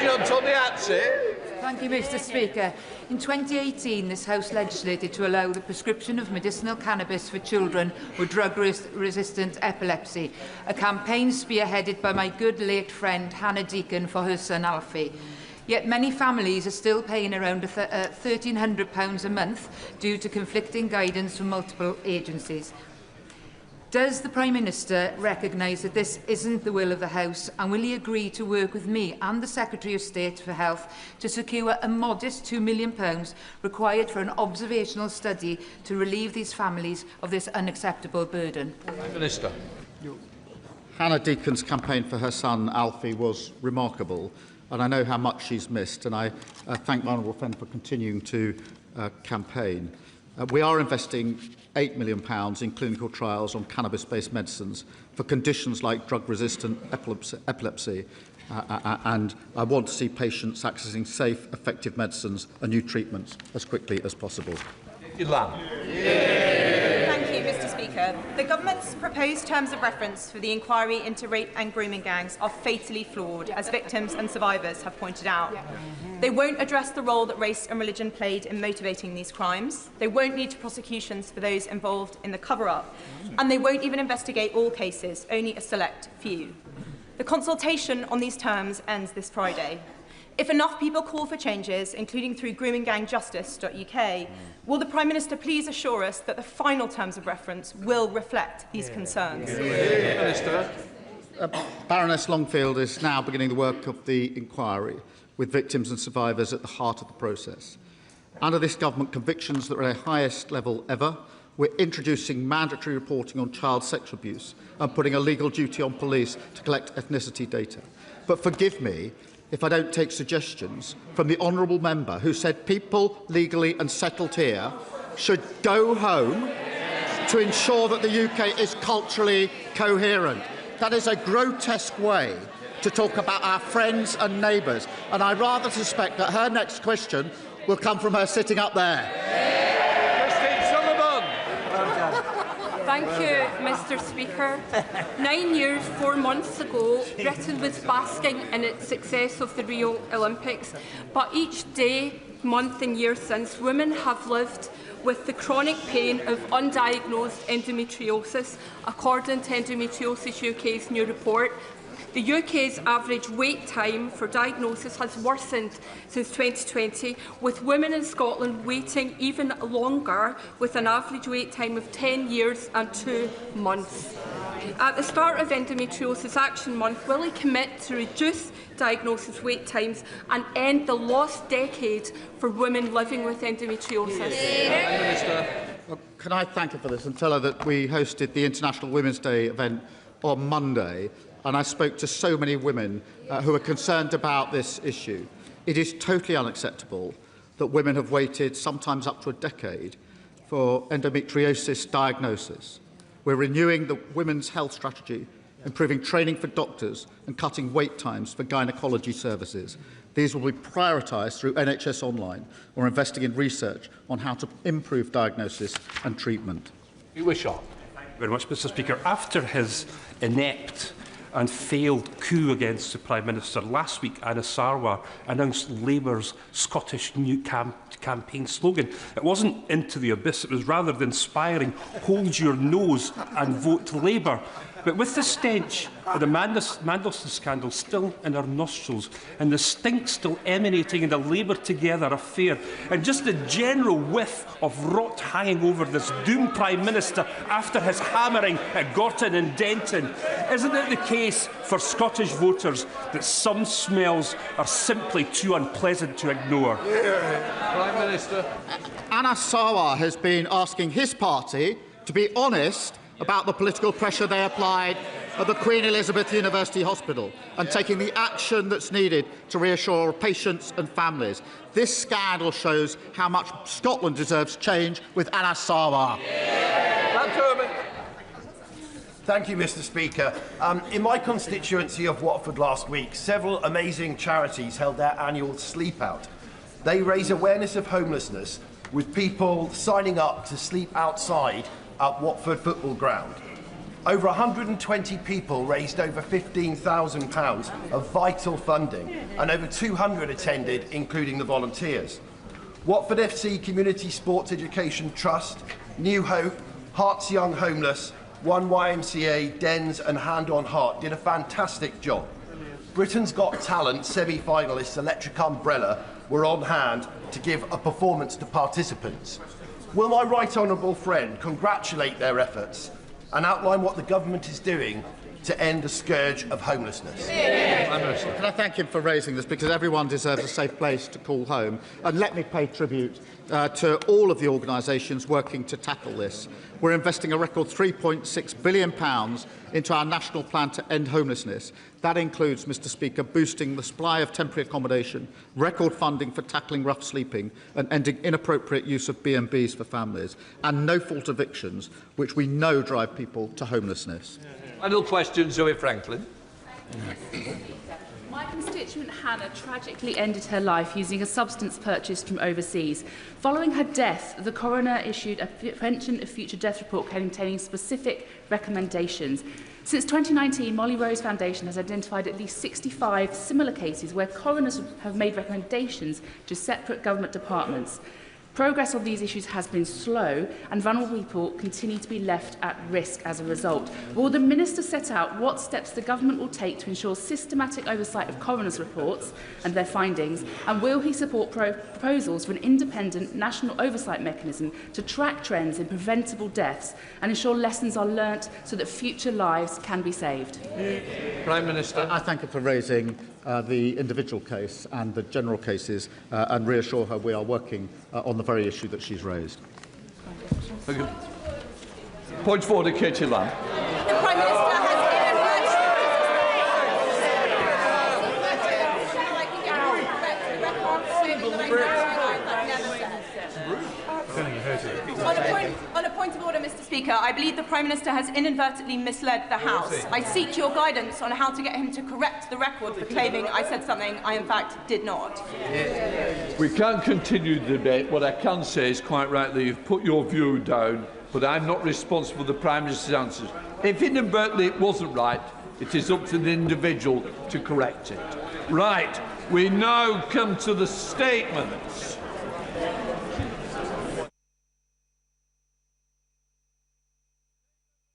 Thank you, Mr Speaker. In 2018, this House legislated to allow the prescription of medicinal cannabis for children with drug-resistant epilepsy, a campaign spearheaded by my good late friend Hannah Deacon for her son Alfie. Yet many families are still paying around £1,300 a month due to conflicting guidance from multiple agencies. Does the Prime Minister recognise that this isn't the will of the House, and will he agree to work with me and the Secretary of State for Health to secure a modest £2 million required for an observational study to relieve these families of this unacceptable burden? Prime Minister. Hannah Deacon's campaign for her son Alfie was remarkable, and I know how much she's missed, and I thank my honourable friend for continuing to campaign. We are investing £8 million in clinical trials on cannabis-based medicines for conditions like drug-resistant epilepsy, and I want to see patients accessing safe, effective medicines and new treatments as quickly as possible. Thank you, Mr Speaker. The Government's proposed terms of reference for the inquiry into rape and grooming gangs are fatally flawed, as victims and survivors have pointed out. They won't address the role that race and religion played in motivating these crimes. They won't lead to prosecutions for those involved in the cover-up. And they won't even investigate all cases, only a select few. The consultation on these terms ends this Friday. If enough people call for changes, including through groomingangjustice.uk, will the Prime Minister please assure us that the final terms of reference will reflect these concerns? Minister. Baroness Longfield is now beginning the work of the inquiry, with victims and survivors at the heart of the process. Under this government, convictions that are at the highest level ever. We're introducing mandatory reporting on child sexual abuse and putting a legal duty on police to collect ethnicity data. But forgive me if I don't take suggestions from the honourable member who said people legally and settled here should go home to ensure that the UK is culturally coherent. That is a grotesque way to talk about our friends and neighbours, and I rather suspect that her next question will come from her sitting up there. Thank you, Mr. Speaker. 9 years, 4 months ago, Britain was basking in its success of the Rio Olympics. But each day, month and year since, women have lived with the chronic pain of undiagnosed endometriosis, according to Endometriosis UK's new report. The UK's average wait time for diagnosis has worsened since 2020, with women in Scotland waiting even longer, with an average wait time of 10 years and 2 months. At the start of Endometriosis Action Month, will he commit to reduce diagnosis wait times and end the lost decade for women living with endometriosis? Well, can I thank her for this and tell her that we hosted the International Women's Day event on Monday, and I spoke to so many women who are concerned about this issue. It is totally unacceptable that women have waited sometimes up to a decade for endometriosis diagnosis. We're renewing the women's health strategy, improving training for doctors and cutting wait times for gynaecology services. These will be prioritised through NHS Online or investing in research on how to improve diagnosis and treatment. Thank you very much, Mr. Speaker. After his inept and failed coup against the Prime Minister last week, Anna Sarwar announced Labour's Scottish new campaign slogan. It wasn't into the abyss, it was rather the inspiring hold your nose and vote Labour. But with the stench of the Mandelson scandal still in our nostrils and the stink still emanating in the Labour Together affair and just the general whiff of rot hanging over this doomed Prime Minister after his hammering at Gorton and Denton, isn't it the case for Scottish voters that some smells are simply too unpleasant to ignore? Prime Minister. Anna Sarwar has been asking his party to be honest about the political pressure they applied at the Queen Elizabeth University Hospital and taking the action that's needed to reassure patients and families. This scandal shows how much Scotland deserves change with Anna Sarwar. Thank you, Mr. Speaker. In my constituency of Watford last week, several amazing charities held their annual sleep out. They raise awareness of homelessness with people signing up to sleep outside at Watford Football Ground. Over 120 people raised over £15,000 of vital funding, and over 200 attended, including the volunteers. Watford FC Community Sports Education Trust, New Hope, Hearts Young Homeless, One YMCA, Dens and Hand on Heart did a fantastic job. Britain's Got Talent semi-finalists Electric Umbrella were on hand to give a performance to participants. Will my right honourable friend congratulate their efforts and outline what the government is doing to end the scourge of homelessness? Can I thank him for raising this, because everyone deserves a safe place to call home. And let me pay tribute to all of the organisations working to tackle this. We're investing a record £3.6 billion into our national plan to end homelessness. That includes, Mr. Speaker, boosting the supply of temporary accommodation, record funding for tackling rough sleeping and ending inappropriate use of B&Bs for families, and no-fault evictions, which we know drive people to homelessness. Final question, Zoe Franklin. My constituent Hannah tragically ended her life using a substance purchased from overseas. Following her death, the coroner issued a prevention of future death report containing specific recommendations. Since 2019, Molly Rose Foundation has identified at least 65 similar cases where coroners have made recommendations to separate government departments. Progress on these issues has been slow, and vulnerable people continue to be left at risk as a result. Will the Minister set out what steps the Government will take to ensure systematic oversight of coroner's reports and their findings, and will he support proposals for an independent national oversight mechanism to track trends in preventable deaths and ensure lessons are learnt so that future lives can be saved? Prime Minister. I thank her for raising the individual case and the general cases and reassure her we are working on the very issue that she's raised. Okay. Point of order, Katie Lamb. The Prime Minister has On a point of order, Mr. Speaker, I believe the Prime Minister has inadvertently misled the House. I seek your guidance on how to get him to correct the record for claiming I said something I in fact did not. We can't continue the debate. What I can say is, quite rightly, you've put your view down, but I'm not responsible for the Prime Minister's answers. If inadvertently it wasn't right, it is up to the individual to correct it. Right, we now come to the statements.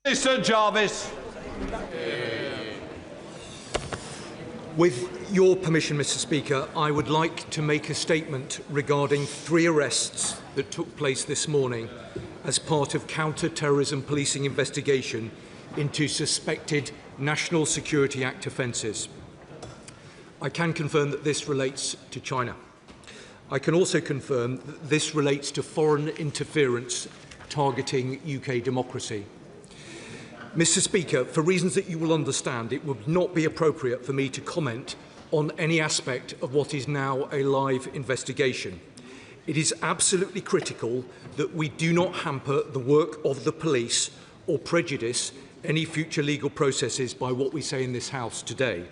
Mr. Jarvis. With your permission, Mr. Speaker, I would like to make a statement regarding 3 arrests that took place this morning as part of counter-terrorism policing investigation into suspected National Security Act offences. I can confirm that this relates to China. I can also confirm that this relates to foreign interference targeting UK democracy. Mr. Speaker, for reasons that you will understand, it would not be appropriate for me to comment on any aspect of what is now a live investigation. It is absolutely critical that we do not hamper the work of the police or prejudice any future legal processes by what we say in this House today.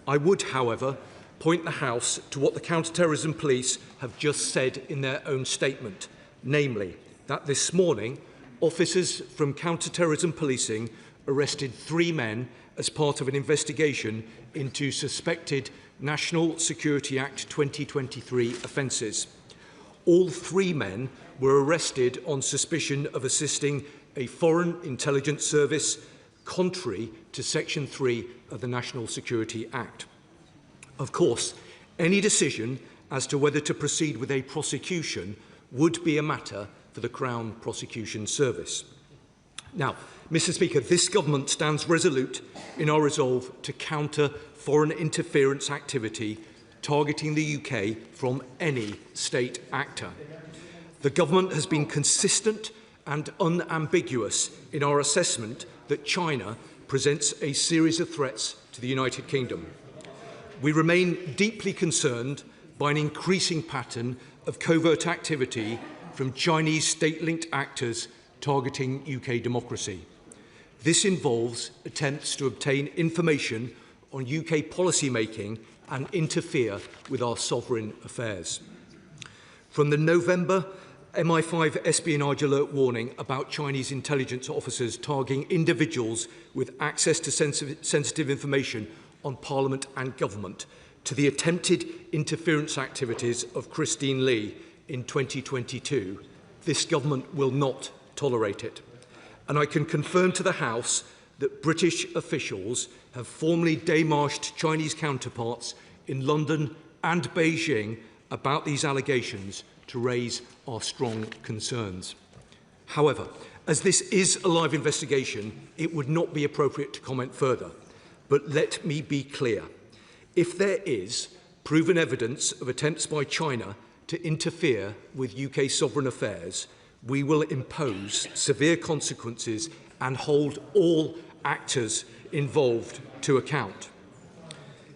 I would, however, point the House to what the counter-terrorism police have just said in their own statement, namely that this morning officers from counter-terrorism policing arrested 3 men as part of an investigation into suspected National Security Act 2023 offences. All 3 men were arrested on suspicion of assisting a foreign intelligence service contrary to Section 3 of the National Security Act. Of course, any decision as to whether to proceed with a prosecution would be a matter for the Crown Prosecution Service. Now, Mr. Speaker, this government stands resolute in our resolve to counter foreign interference activity targeting the UK from any state actor. The government has been consistent and unambiguous in our assessment that China presents a series of threats to the United Kingdom. We remain deeply concerned by an increasing pattern of covert activity from Chinese state-linked actors targeting UK democracy. This involves attempts to obtain information on UK policy-making and interfere with our sovereign affairs. From the November MI5 espionage alert warning about Chinese intelligence officers targeting individuals with access to sensitive information on Parliament and government, to the attempted interference activities of Christine Lee in 2022, this government will not tolerate it. And I can confirm to the House that British officials have formally démarched Chinese counterparts in London and Beijing about these allegations to raise our strong concerns. However, as this is a live investigation, it would not be appropriate to comment further. But let me be clear. If there is proven evidence of attempts by China to interfere with UK sovereign affairs, we will impose severe consequences and hold all actors involved to account.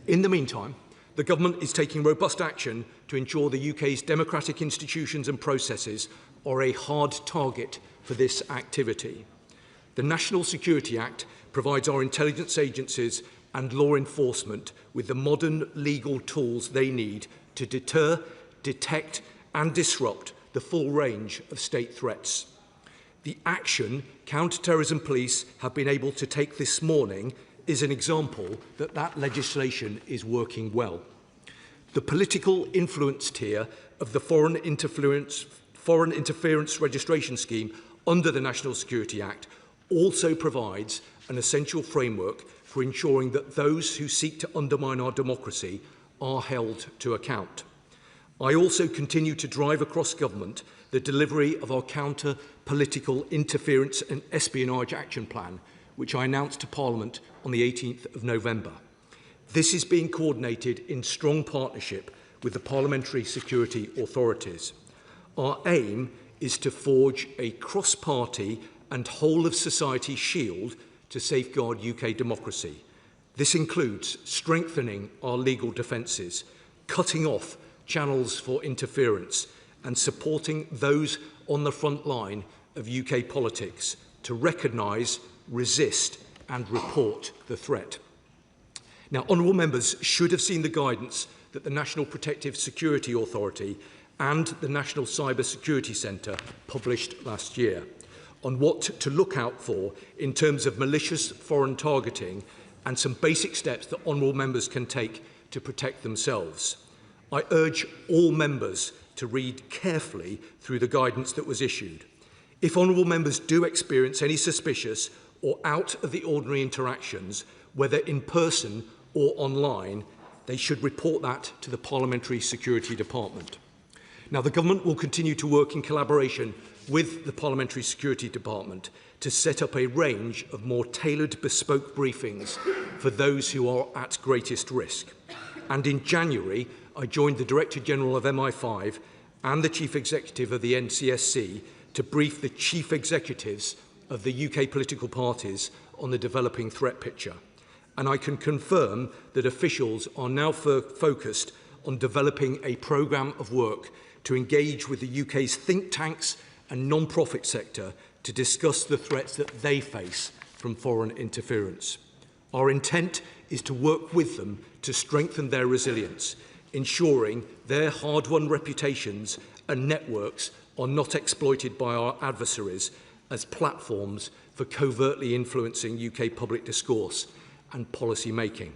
In the meantime, the government is taking robust action to ensure the UK's democratic institutions and processes are a hard target for this activity. The National Security Act provides our intelligence agencies and law enforcement with the modern legal tools they need to deter, detect and disrupt the full range of state threats. The action counter-terrorism police have been able to take this morning is an example that that legislation is working well. The political influence tier of the foreign interference foreign interference registration scheme under the National Security Act also provides an essential framework for ensuring that those who seek to undermine our democracy are held to account. I also continue to drive across government the delivery of our counter-political interference and espionage action plan, which I announced to Parliament on the 18th of November. This is being coordinated in strong partnership with the parliamentary security authorities. Our aim is to forge a cross-party and whole-of-society shield to safeguard UK democracy. This includes strengthening our legal defences, cutting off channels for interference, and supporting those on the front line of UK politics to recognise, resist and report the threat. Now, honourable members should have seen the guidance that the National Protective Security Authority and the National Cyber Security Centre published last year on what to look out for in terms of malicious foreign targeting and some basic steps that honourable members can take to protect themselves. I urge all members to read carefully through the guidance that was issued. If honourable members do experience any suspicious or out of the ordinary interactions, whether in person or online, they should report that to the Parliamentary Security Department. Now, the Government will continue to work in collaboration with the Parliamentary Security Department to set up a range of more tailored bespoke briefings for those who are at greatest risk. And in January, I joined the Director General of MI5 and the Chief Executive of the NCSC to brief the Chief Executives of the UK political parties on the developing threat picture. And I can confirm that officials are now focused on developing a programme of work to engage with the UK's think tanks and non-profit sector to discuss the threats that they face from foreign interference. Our intent is to work with them to strengthen their resilience, ensuring their hard-won reputations and networks are not exploited by our adversaries as platforms for covertly influencing UK public discourse and policy making.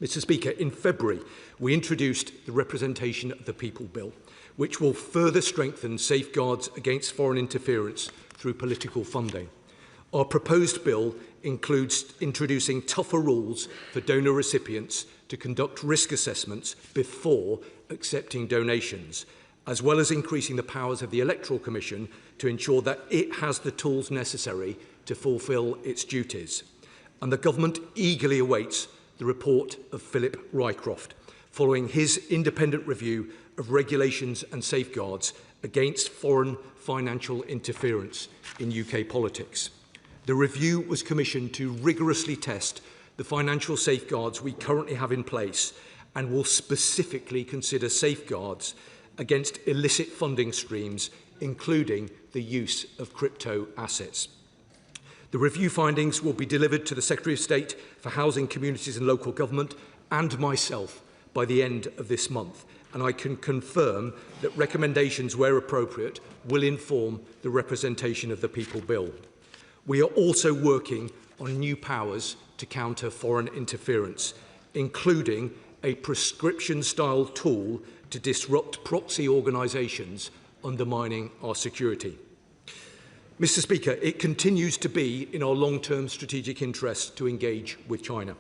Mr. Speaker, in February, we introduced the Representation of the People Bill, which will further strengthen safeguards against foreign interference through political funding. Our proposed bill includes introducing tougher rules for donor recipients to conduct risk assessments before accepting donations, as well as increasing the powers of the Electoral Commission to ensure that it has the tools necessary to fulfil its duties. And the Government eagerly awaits the report of Philip Rycroft, following his independent review of regulations and safeguards against foreign financial interference in UK politics. The review was commissioned to rigorously test the financial safeguards we currently have in place and will specifically consider safeguards against illicit funding streams, including the use of crypto assets. The review findings will be delivered to the Secretary of State for Housing, Communities and Local Government and myself by the end of this month, and I can confirm that recommendations, where appropriate, will inform the Representation of the People Bill. We are also working on new powers to counter foreign interference, including a prescription-style tool to disrupt proxy organisations undermining our security. Mr. Speaker, it continues to be in our long-term strategic interest to engage with China.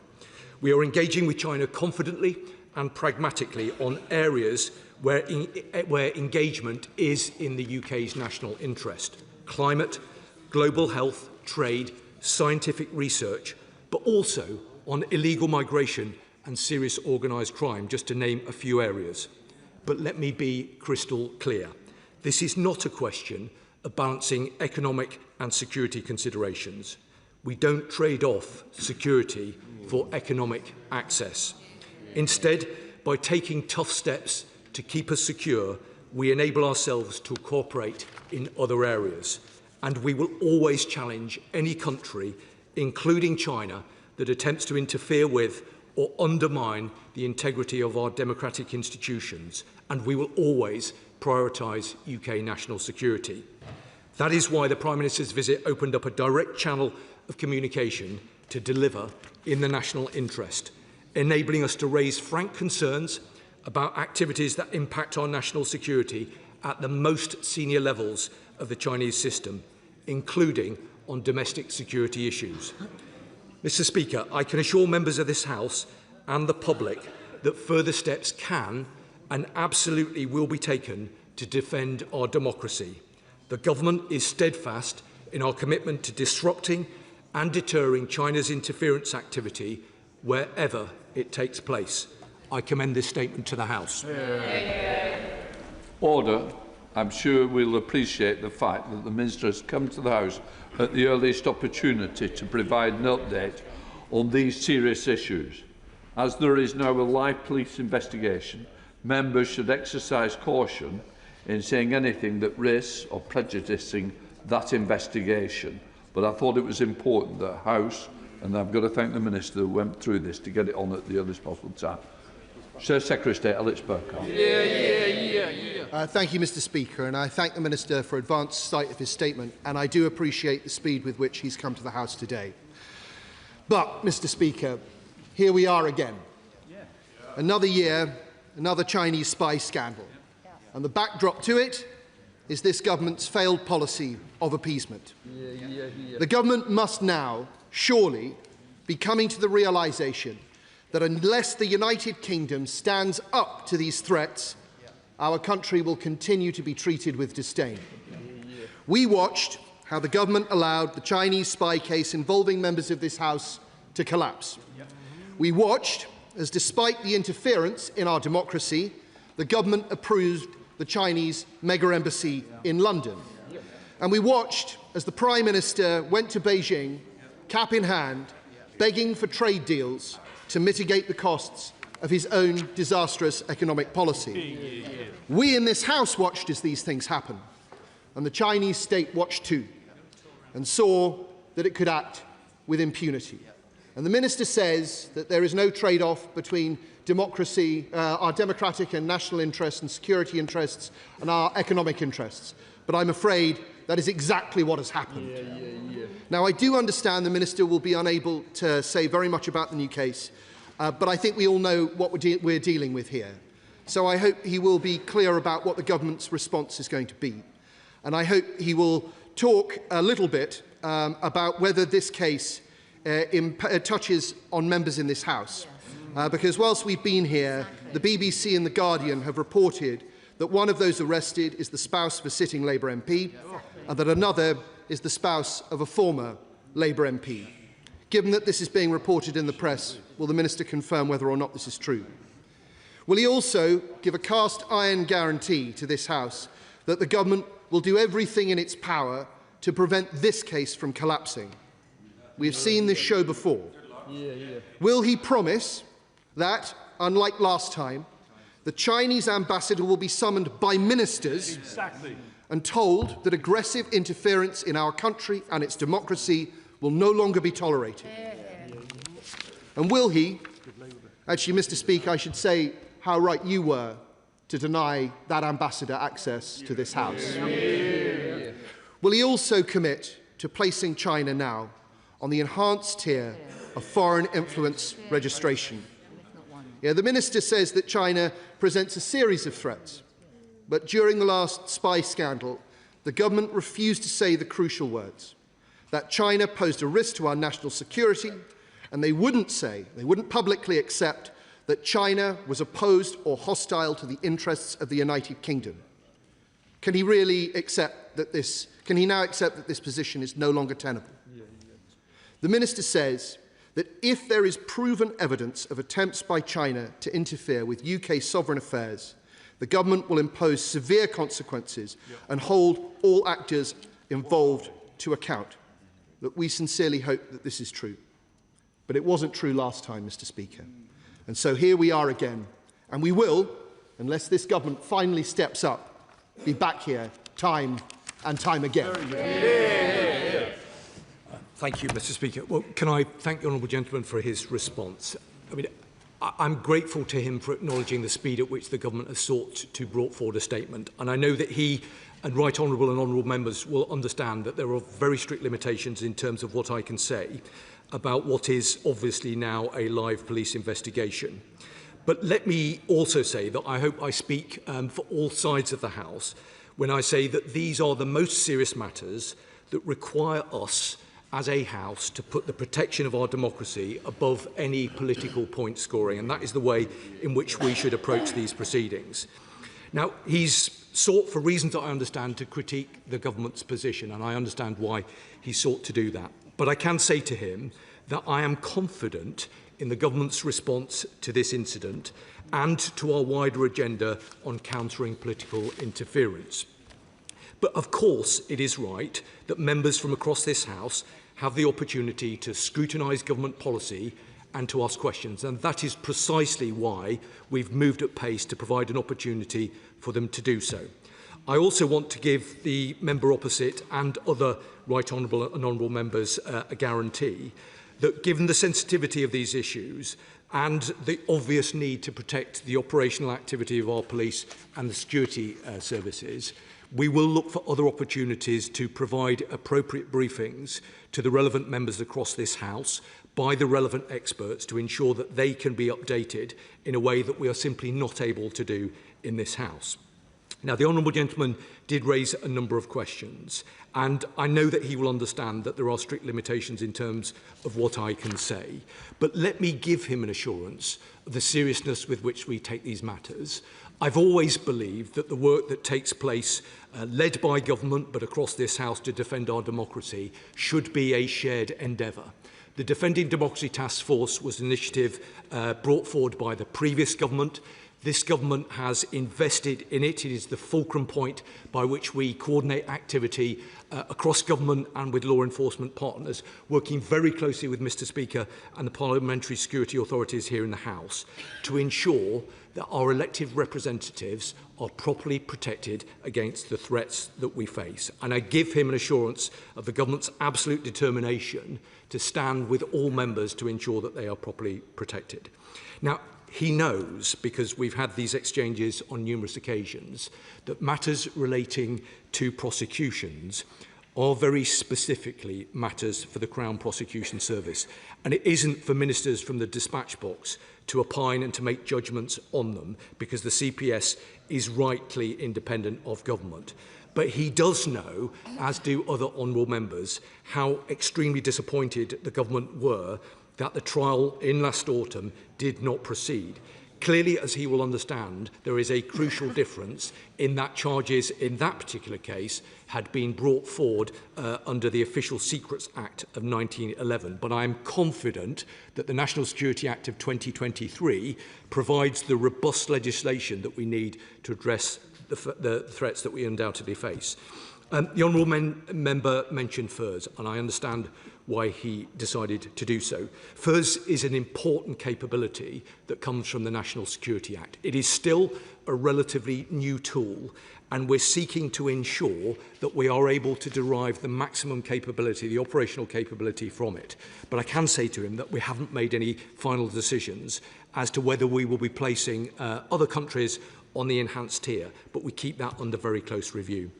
We are engaging with China confidently and pragmatically on areas where engagement is in the UK's national interest: climate, global health, trade, scientific research, but also on illegal migration and serious organised crime, just to name a few areas. But let me be crystal clear. This is not a question of balancing economic and security considerations. We don't trade off security for economic access. Instead, by taking tough steps to keep us secure, we enable ourselves to cooperate in other areas. And we will always challenge any country, including China, that attempts to interfere with or undermine the integrity of our democratic institutions. And we will always prioritise UK national security. That is why the Prime Minister's visit opened up a direct channel of communication to deliver in the national interest, enabling us to raise frank concerns about activities that impact our national security at the most senior levels of the Chinese system, including on domestic security issues. Mr. Speaker, I can assure members of this House and the public that further steps can and absolutely will be taken to defend our democracy. The government is steadfast in our commitment to disrupting and deterring China's interference activity wherever it takes place. I commend this statement to the House. Order. I'm sure we'll appreciate the fact that the Minister has come to the House at the earliest opportunity to provide an update on these serious issues. As there is now a live police investigation, members should exercise caution in saying anything that risks or prejudicing that investigation. But I thought it was important that the House, and I've got to thank the Minister who went through this to get it on at the earliest possible time. Sir Secretary of State Alex Burkhardt. Thank you, Mr. Speaker, and I thank the Minister for advance sight of his statement, and I do appreciate the speed with which he's come to the House today. But, Mr. Speaker, here we are again. Another year, another Chinese spy scandal. And the backdrop to it is this government's failed policy of appeasement. The government must now, surely, be coming to the realisation that unless the United Kingdom stands up to these threats, our country will continue to be treated with disdain. We watched how the government allowed the Chinese spy case involving members of this House to collapse. We watched as, despite the interference in our democracy, the government approved the Chinese mega embassy in London. And we watched as the Prime Minister went to Beijing, cap in hand, begging for trade deals to mitigate the costs of his own disastrous economic policy. We in this House watched as these things happen, and the Chinese state watched too, and saw that it could act with impunity. And the Minister says that there is no trade-off between democracy, our democratic and national interests and security interests, and our economic interests. But I'm afraid that is exactly what has happened. Now, I do understand the Minister will be unable to say very much about the new case, but I think we all know what we're dealing with here. So I hope he will be clear about what the government's response is going to be. And I hope he will talk a little bit about whether this case touches on members in this House. Because whilst we've been here, the BBC and The Guardian have reported that one of those arrested is the spouse of a sitting Labour MP, and that another is the spouse of a former Labour MP. Given that this is being reported in the press, will the Minister confirm whether or not this is true? Will he also give a cast-iron guarantee to this House that the government will do everything in its power to prevent this case from collapsing? We have seen this show before. Will he promise that, unlike last time, the Chinese ambassador will be summoned by ministers and told that aggressive interference in our country and its democracy will no longer be tolerated? And will he, actually, Mr. Speaker, I should say how right you were to deny that ambassador access to this House? Will he also commit to placing China now on the enhanced tier of foreign influence registration? The Minister says that China presents a series of threats, but during the last spy scandal, the government refused to say the crucial words, that China posed a risk to our national security, and they wouldn't publicly accept that China was opposed or hostile to the interests of the United Kingdom. Can he really accept that can he now accept that this position is no longer tenable? The Minister says that if there is proven evidence of attempts by China to interfere with UK sovereign affairs, the government will impose severe consequences and hold all actors involved to account. Look, we sincerely hope that this is true. But it wasn't true last time, Mr. Speaker. And so here we are again. And we will, unless this government finally steps up, be back here time and time again. Thank you, Mr. Speaker. Well, can I thank the honourable gentleman for his response? I mean, I'm grateful to him for acknowledging the speed at which the government has sought to bring forward a statement. And I know that he and right honourable and honourable members will understand that there are very strict limitations in terms of what I can say about what is obviously now a live police investigation. But let me also say that I hope I speak for all sides of the House when I say that these are the most serious matters that require us as a House to put the protection of our democracy above any political point scoring, and that is the way in which we should approach these proceedings. Now, he's sought, for reasons that I understand, to critique the government's position, and I understand why he sought to do that. But I can say to him that I am confident in the government's response to this incident and to our wider agenda on countering political interference. But of course, it is right that members from across this House have the opportunity to scrutinise government policy and to ask questions, and that is precisely why we've moved at pace to provide an opportunity for them to do so. I also want to give the member opposite and other right honourable and honourable members a guarantee that, given the sensitivity of these issues and the obvious need to protect the operational activity of our police and the security services, we will look for other opportunities to provide appropriate briefings to the relevant members across this House by the relevant experts to ensure that they can be updated in a way that we are simply not able to do in this House. Now, the honourable gentleman did raise a number of questions, and I know that he will understand that there are strict limitations in terms of what I can say. But let me give him an assurance of the seriousness with which we take these matters. I've always believed that the work that takes place, led by government but across this House to defend our democracy, should be a shared endeavour. The Defending Democracy Task Force was an initiative brought forward by the previous government. This government has invested in it. It is the fulcrum point by which we coordinate activity across government and with law enforcement partners, working very closely with Mr. Speaker and the parliamentary security authorities here in the House to ensure that our elected representatives are properly protected against the threats that we face. And I give him an assurance of the government's absolute determination to stand with all members to ensure that they are properly protected. Now, he knows, because we've had these exchanges on numerous occasions, that matters relating to prosecutions are very specifically matters for the Crown Prosecution Service. And it isn't for ministers from the dispatch box to opine and to make judgments on them, because the CPS is rightly independent of government. But he does know, as do other honourable members, how extremely disappointed the government were that the trial in last autumn did not proceed. Clearly, as he will understand, there is a crucial difference in that charges in that particular case had been brought forward under the Official Secrets Act of 1911. But I am confident that the National Security Act of 2023 provides the robust legislation that we need to address the threats that we undoubtedly face. The honourable member mentioned FIRS, and I understand why he decided to do so. FIRS is an important capability that comes from the National Security Act. It is still a relatively new tool, and we're seeking to ensure that we are able to derive the maximum capability, the operational capability from it. But I can say to him that we haven't made any final decisions as to whether we will be placing other countries on the enhanced tier, but we keep that under very close review.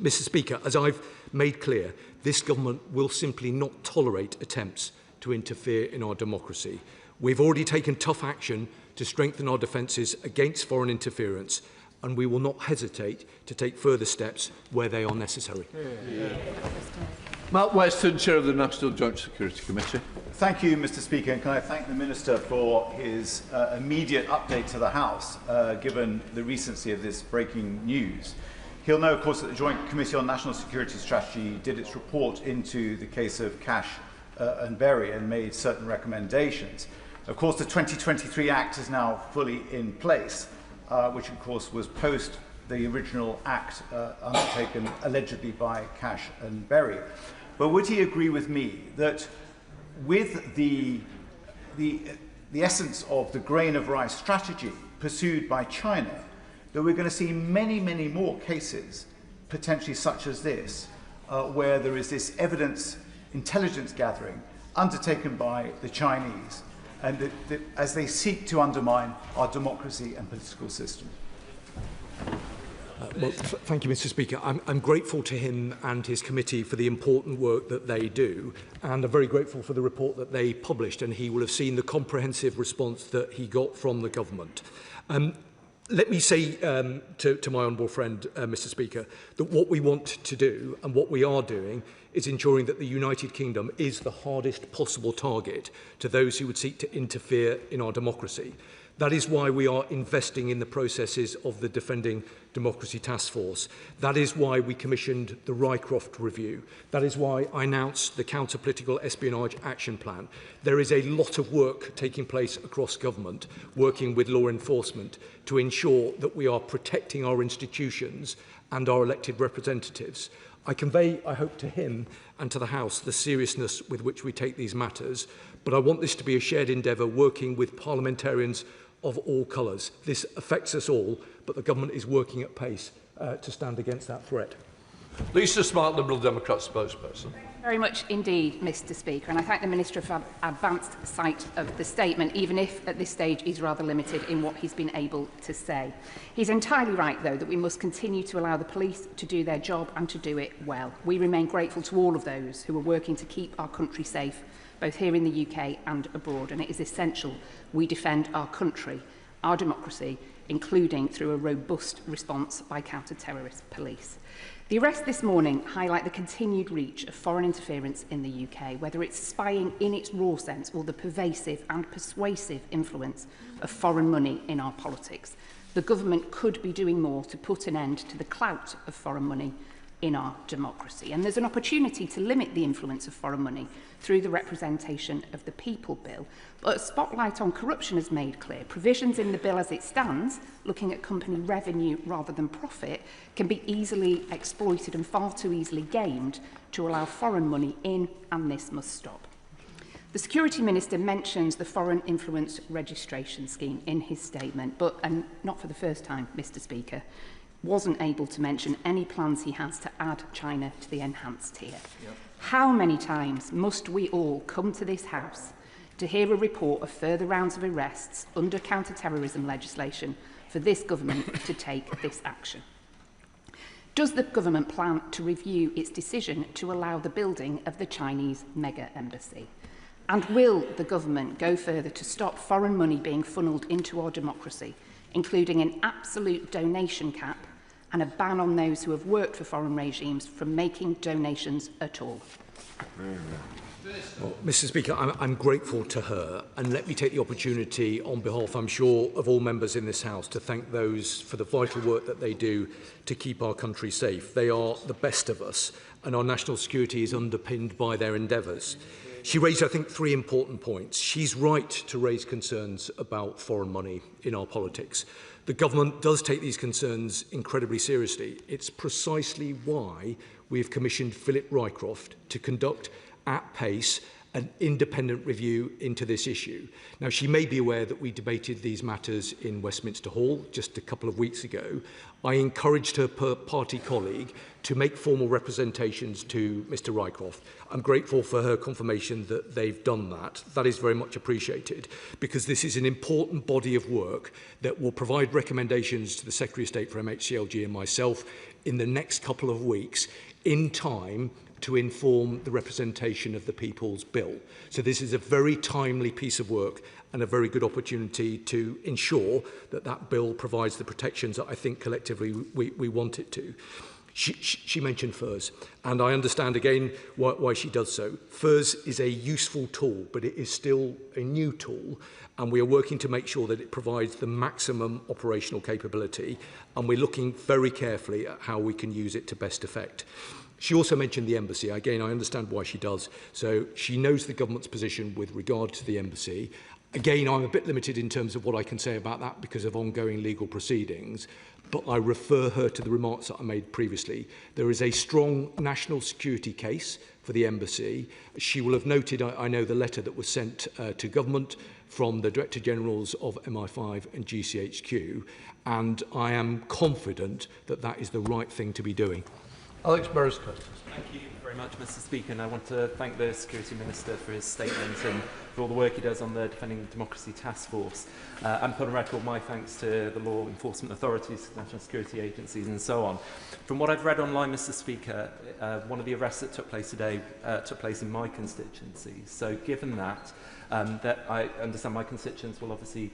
Mr. Speaker, as I've made clear, this government will simply not tolerate attempts to interfere in our democracy. We've already taken tough action to strengthen our defences against foreign interference, and we will not hesitate to take further steps where they are necessary. Mark Weston, Chair of the National Joint Security Committee. Thank you, Mr. Speaker, and can I thank the Minister for his immediate update to the House, given the recency of this breaking news. He'll know, of course, that the Joint Committee on National Security Strategy did its report into the case of Cash and Berry and made certain recommendations. Of course, the 2023 Act is now fully in place, which, of course, was post the original Act undertaken allegedly by Cash and Berry. But would he agree with me that with the essence of the grain of rice strategy pursued by China, that we're going to see many, many more cases, potentially such as this, where there is this evidence, intelligence gathering undertaken by the Chinese, and as they seek to undermine our democracy and political system? Thank you, Mr. Speaker. I'm grateful to him and his committee for the important work that they do, and I'm very grateful for the report that they published, and he will have seen the comprehensive response that he got from the government. Let me say to my honourable friend, Mr. Speaker, that what we want to do and what we are doing is ensuring that the United Kingdom is the hardest possible target to those who would seek to interfere in our democracy. That is why we are investing in the processes of the Defending Democracy Task Force. That is why we commissioned the Rycroft Review. That is why I announced the Counter-Political Espionage Action Plan. There is a lot of work taking place across government, working with law enforcement to ensure that we are protecting our institutions and our elected representatives. I convey, I hope, to him and to the House the seriousness with which we take these matters, but I want this to be a shared endeavour working with parliamentarians of all colours. This affects us all, but the government is working at pace to stand against that threat. Lisa Smart, Liberal Democrat spokesperson. Very much indeed, Mr. Speaker, and I thank the Minister for advanced sight of the statement, even if at this stage he's rather limited in what he's been able to say. He's entirely right, though, that we must continue to allow the police to do their job and to do it well. We remain grateful to all of those who are working to keep our country safe, both here in the UK and abroad, and it is essential we defend our country, our democracy, including through a robust response by counter-terrorist police. The arrests this morning highlight the continued reach of foreign interference in the UK, whether it's spying in its raw sense or the pervasive and persuasive influence of foreign money in our politics. The government could be doing more to put an end to the clout of foreign money in our democracy. And there's an opportunity to limit the influence of foreign money through the Representation of the People Bill. But a spotlight on corruption has made clear provisions in the bill as it stands, looking at company revenue rather than profit, can be easily exploited and far too easily gamed to allow foreign money in, and this must stop. The Security Minister mentions the Foreign Influence Registration Scheme in his statement, but, and not for the first time, Mr. Speaker, wasn't able to mention any plans he has to add China to the enhanced tier. Yep. How many times must we all come to this House to hear a report of further rounds of arrests under counter-terrorism legislation for this government to take this action? Does the government plan to review its decision to allow the building of the Chinese mega embassy? And will the government go further to stop foreign money being funnelled into our democracy, including an absolute donation cap and a ban on those who have worked for foreign regimes from making donations at all? Well, Mr. Speaker, I'm grateful to her, and let me take the opportunity on behalf, I'm sure, of all members in this House to thank those for the vital work that they do to keep our country safe. They are the best of us, and our national security is underpinned by their endeavours. She raised, I think, three important points. She's right to raise concerns about foreign money in our politics. The government does take these concerns incredibly seriously. It's precisely why we've commissioned Philip Rycroft to conduct at pace an independent review into this issue. Now, she may be aware that we debated these matters in Westminster Hall just a couple of weeks ago. I encouraged her party colleague to make formal representations to Mr. Rycroft. I'm grateful for her confirmation that they've done that. That is very much appreciated, because this is an important body of work that will provide recommendations to the Secretary of State for MHCLG and myself in the next couple of weeks in time to inform the representation of the People's Bill. So this is a very timely piece of work and a very good opportunity to ensure that that bill provides the protections that I think collectively we want it to. She mentioned FERS, and I understand again why she does so. FERS is a useful tool, but it is still a new tool, and we are working to make sure that it provides the maximum operational capability, and we're looking very carefully at how we can use it to best effect. She also mentioned the embassy. Again, I understand why she does. So she knows the government's position with regard to the embassy. Again, I'm a bit limited in terms of what I can say about that because of ongoing legal proceedings, but I refer her to the remarks that I made previously. There is a strong national security case for the embassy. She will have noted, I know, the letter that was sent to government from the Director Generals of MI5 and GCHQ, and I am confident that that is the right thing to be doing. Alex Beresford. Thank you very Very much, Mr. Speaker, and I want to thank the Security Minister for his statement and for all the work he does on the Defending Democracy Task Force. And put on record my thanks to the law enforcement authorities, national security agencies and so on. From what I've read online, Mr. Speaker, one of the arrests that took place today took place in my constituency. So given that, that I understand my constituents will obviously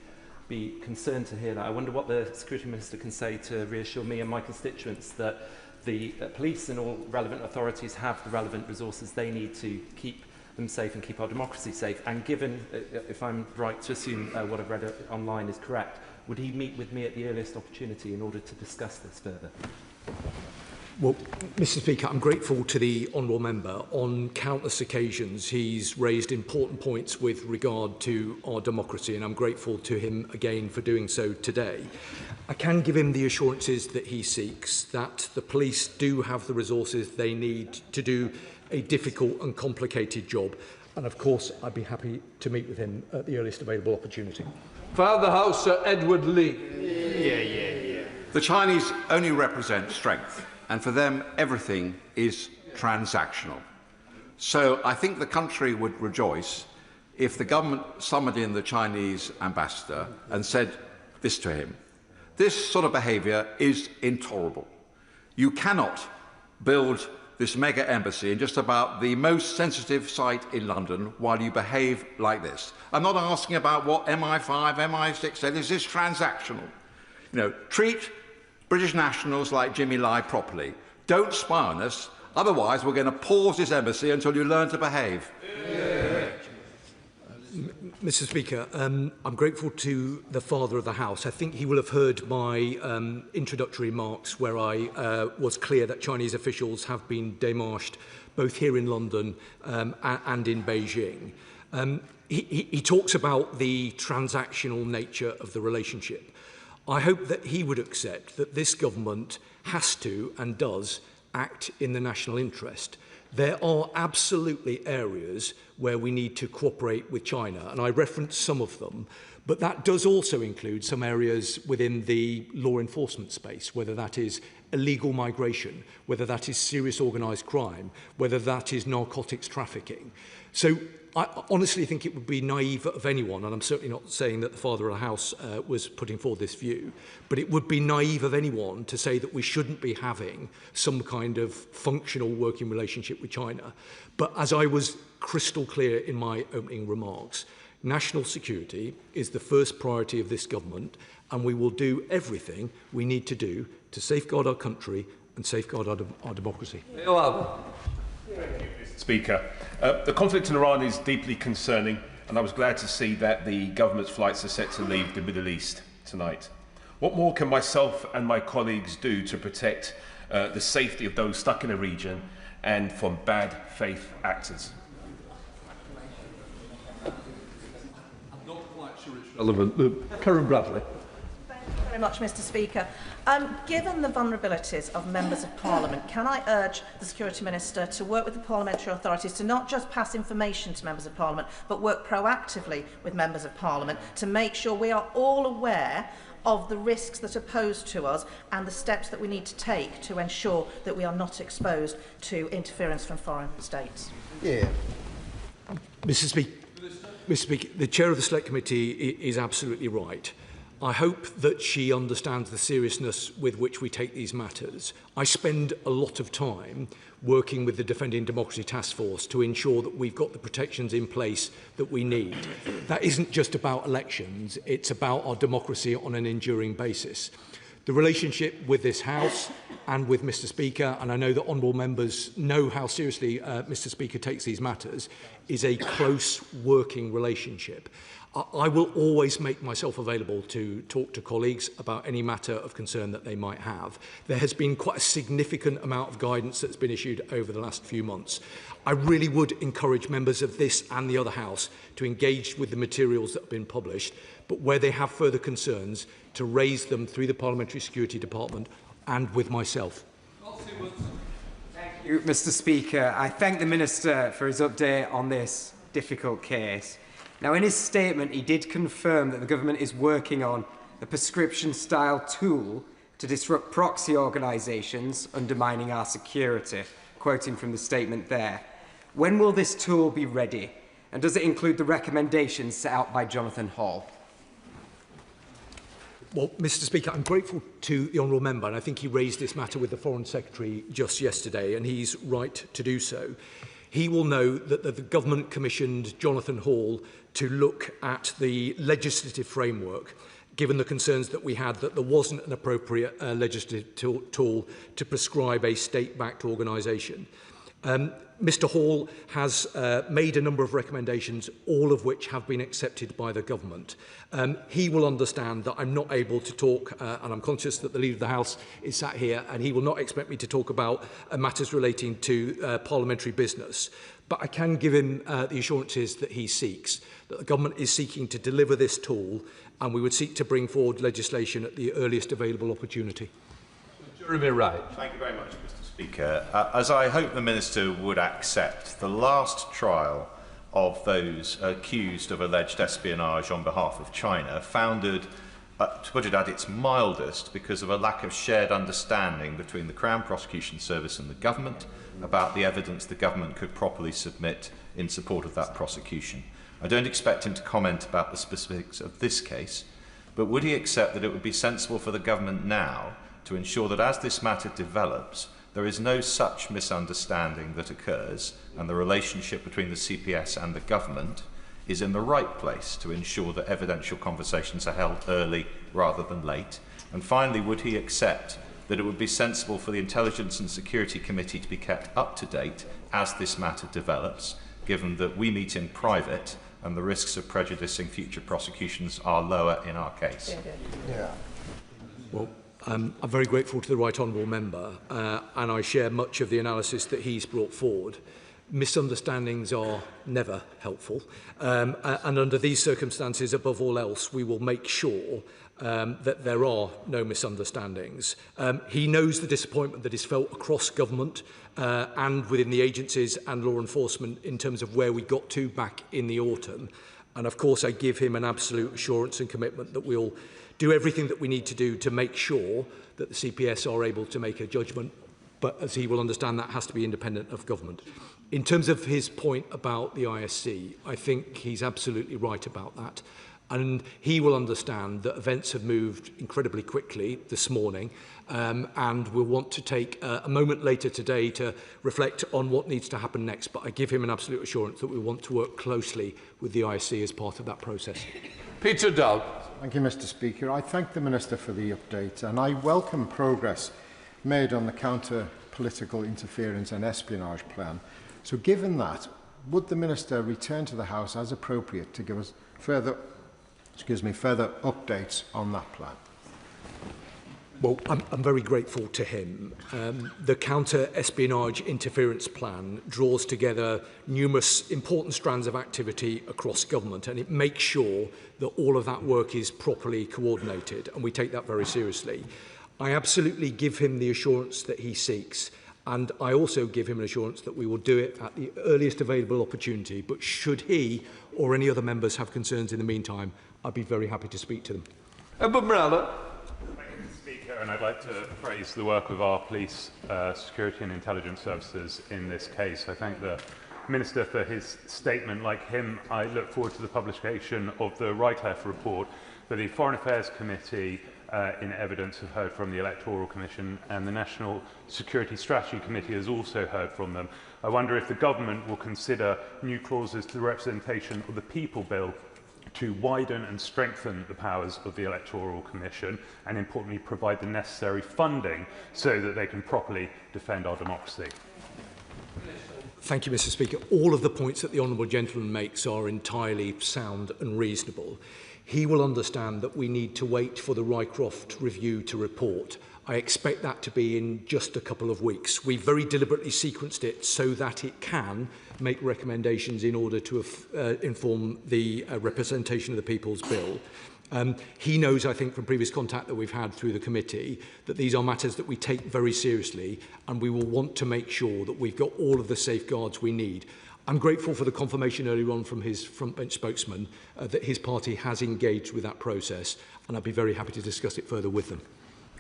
be concerned to hear that, I wonder what the Security Minister can say to reassure me and my constituents that the police and all relevant authorities have the relevant resources they need to keep them safe and keep our democracy safe. And given, if I'm right to assume what I've read online is correct, would he meet with me at the earliest opportunity in order to discuss this further? Well, Mr. Speaker, I'm grateful to the honourable member. On countless occasions, he's raised important points with regard to our democracy, and I'm grateful to him again for doing so today. I can give him the assurances that he seeks, that the police do have the resources they need to do a difficult and complicated job. And of course, I'd be happy to meet with him at the earliest available opportunity. Further House, Sir Edward Lee. The Chinese only represent strength, and for them, everything is transactional. So I think the country would rejoice if the government summoned in the Chinese ambassador and said this to him: this sort of behaviour is intolerable. You cannot build this mega embassy in just about the most sensitive site in London while you behave like this. I'm not asking about what MI5, MI6 said. This is transactional. You know, treat British nationals like Jimmy Lai properly. Don't spy on us. Otherwise, we're going to pause this embassy until you learn to behave. Mr. Speaker, I'm grateful to the Father of the House. I think he will have heard my introductory remarks where I was clear that Chinese officials have been démarched both here in London and in Beijing. He talks about the transactional nature of the relationship. I hope that he would accept that this government has to and does act in the national interest. There are absolutely areas where we need to cooperate with China, and I referenced some of them, but that does also include some areas within the law enforcement space, whether that is illegal migration, whether that is serious organised crime, whether that is narcotics trafficking. So I honestly think it would be naive of anyone, and I'm certainly not saying that the Father of the House was putting forward this view, but it would be naive of anyone to say that we shouldn't be having some kind of functional working relationship with China. But as I was crystal clear in my opening remarks, national security is the first priority of this government, and we will do everything we need to do to safeguard our country and safeguard our democracy. Speaker, the conflict in Iran is deeply concerning, and I was glad to see that the government's flights are set to leave the Middle East tonight. What more can myself and my colleagues do to protect the safety of those stuck in the region and from bad faith actors? I'm not quite sure it's relevant. Karen Bradley. Very much, Mr. Speaker. Given the vulnerabilities of members of Parliament, can I urge the Security Minister to work with the parliamentary authorities to not just pass information to members of Parliament, but work proactively with members of Parliament to make sure we are all aware of the risks that are posed to us and the steps that we need to take to ensure that we are not exposed to interference from foreign states? Mr. Speaker, the Chair of the Select Committee is absolutely right. I hope that she understands the seriousness with which we take these matters. I spend a lot of time working with the Defending Democracy Task Force to ensure that we've got the protections in place that we need. That isn't just about elections, it's about our democracy on an enduring basis. The relationship with this House and with Mr. Speaker, and I know that honourable members know how seriously Mr. Speaker takes these matters, is a close working relationship. I will always make myself available to talk to colleagues about any matter of concern that they might have. There has been quite a significant amount of guidance that's been issued over the last few months. I really would encourage members of this and the other House to engage with the materials that have been published, but where they have further concerns, to raise them through the Parliamentary Security Department and with myself. Thank you, Mr. Speaker. I thank the Minister for his update on this difficult case. Now, in his statement, he did confirm that the government is working on a prescription-style tool to disrupt proxy organisations undermining our security. quoting from the statement there. When will this tool be ready? And does it include the recommendations set out by Jonathan Hall? Well, Mr. Speaker, I'm grateful to the honourable member, and I think he raised this matter with the Foreign Secretary just yesterday, and he's right to do so. He will know that the government commissioned Jonathan Hall to look at the legislative framework, given the concerns that we had that there wasn't an appropriate legislative tool to prescribe a state-backed organisation. Mr Hall has made a number of recommendations, all of which have been accepted by the government. He will understand that I'm not able to talk, and I'm conscious that the Leader of the House is sat here, and he will not expect me to talk about matters relating to parliamentary business. But I can give him the assurances that he seeks, that the government is seeking to deliver this tool, and we would seek to bring forward legislation at the earliest available opportunity. Jeremy Wright. Thank you very much, Mr. Speaker. As I hope the Minister would accept, the last trial of those accused of alleged espionage on behalf of China founded, to put it at its mildest, because of a lack of shared understanding between the Crown Prosecution Service and the government about the evidence the government could properly submit in support of that prosecution. I don't expect him to comment about the specifics of this case, but would he accept that it would be sensible for the government now to ensure that as this matter develops, there is no such misunderstanding that occurs and the relationship between the CPS and the government is in the right place to ensure that evidential conversations are held early rather than late? And finally, would he accept that it would be sensible for the Intelligence and Security Committee to be kept up to date as this matter develops, given that we meet in private and the risks of prejudicing future prosecutions are lower in our case? Well, I'm very grateful to the Right Honourable Member, and I share much of the analysis that he's brought forward. Misunderstandings are never helpful, and under these circumstances, above all else, we will make sure that there are no misunderstandings. He knows the disappointment that is felt across government and within the agencies and law enforcement in terms of where we got to back in the autumn. And of course, I give him an absolute assurance and commitment that we'll do everything that we need to do to make sure that the CPS are able to make a judgment, but as he will understand, that has to be independent of government. In terms of his point about the ISC, I think he's absolutely right about that. And he will understand that events have moved incredibly quickly this morning, and we'll want to take a moment later today to reflect on what needs to happen next. But I give him an absolute assurance that we want to work closely with the ISC as part of that process. Peter Dowd. Thank you, Mr. Speaker. I thank the Minister for the update, and I welcome progress made on the counter-political interference and espionage plan. So given that, would the Minister return to the House as appropriate to give us further updates on that plan? Well, I'm very grateful to him. The counter-espionage interference plan draws together numerous important strands of activity across government, and it makes sure that all of that work is properly coordinated, and we take that very seriously. I absolutely give him the assurance that he seeks, and I also give him an assurance that we will do it at the earliest available opportunity. But should he or any other members have concerns in the meantime, I'd be very happy to speak to them. Edward Morella. And I'd like to praise the work of our police, security and intelligence services in this case. I thank the Minister for his statement. Like him, I look forward to the publication of the Rycliffe report that the Foreign Affairs Committee in evidence have heard from the Electoral Commission, and the National Security Strategy Committee has also heard from them. I wonder if the government will consider new clauses to the Representation of the People Bill to widen and strengthen the powers of the Electoral Commission and, importantly, provide the necessary funding so that they can properly defend our democracy. Thank you, Mr. Speaker. All of the points that the Honourable Gentleman makes are entirely sound and reasonable. He will understand that we need to wait for the Rycroft review to report. I expect that to be in just a couple of weeks. We very deliberately sequenced it so that it can make recommendations in order to inform the representation of the People's Bill. He knows, I think, from previous contact that we've had through the committee, that these are matters that we take very seriously, and we will want to make sure that we've got all of the safeguards we need. I'm grateful for the confirmation earlier on from his frontbench spokesman that his party has engaged with that process, and I'd be very happy to discuss it further with them.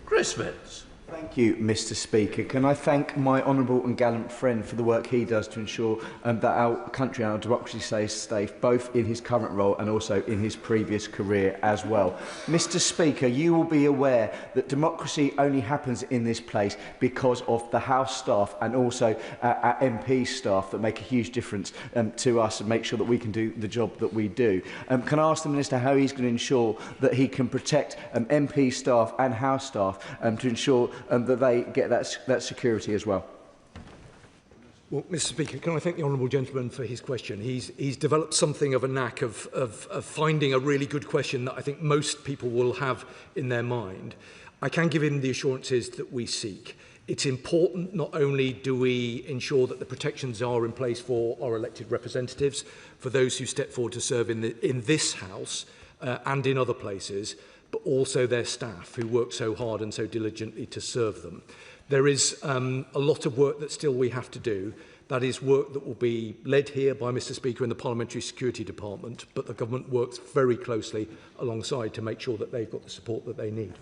Chris Vince. Thank you, Mr. Speaker. Can I thank my honourable and gallant friend for the work he does to ensure that our country and our democracy stays safe, both in his current role and also in his previous career as well. Mr. Speaker, you will be aware that democracy only happens in this place because of the House staff and also our MP staff that make a huge difference to us and make sure that we can do the job that we do. Can I ask the Minister how he's going to ensure that he can protect MP staff and House staff to ensure that they get that security as well? Well, Mr. Speaker, can I thank the honourable gentleman for his question? He's developed something of a knack of finding a really good question that I think most people will have in their mind. I can give him the assurances that we seek. It's important not only do we ensure that the protections are in place for our elected representatives, for those who step forward to serve in this House and in other places, but also their staff who work so hard and so diligently to serve them. There is a lot of work that still we have to do. That is work that will be led here by Mr. Speaker in the Parliamentary Security Department, but the government works very closely alongside to make sure that they've got the support that they need.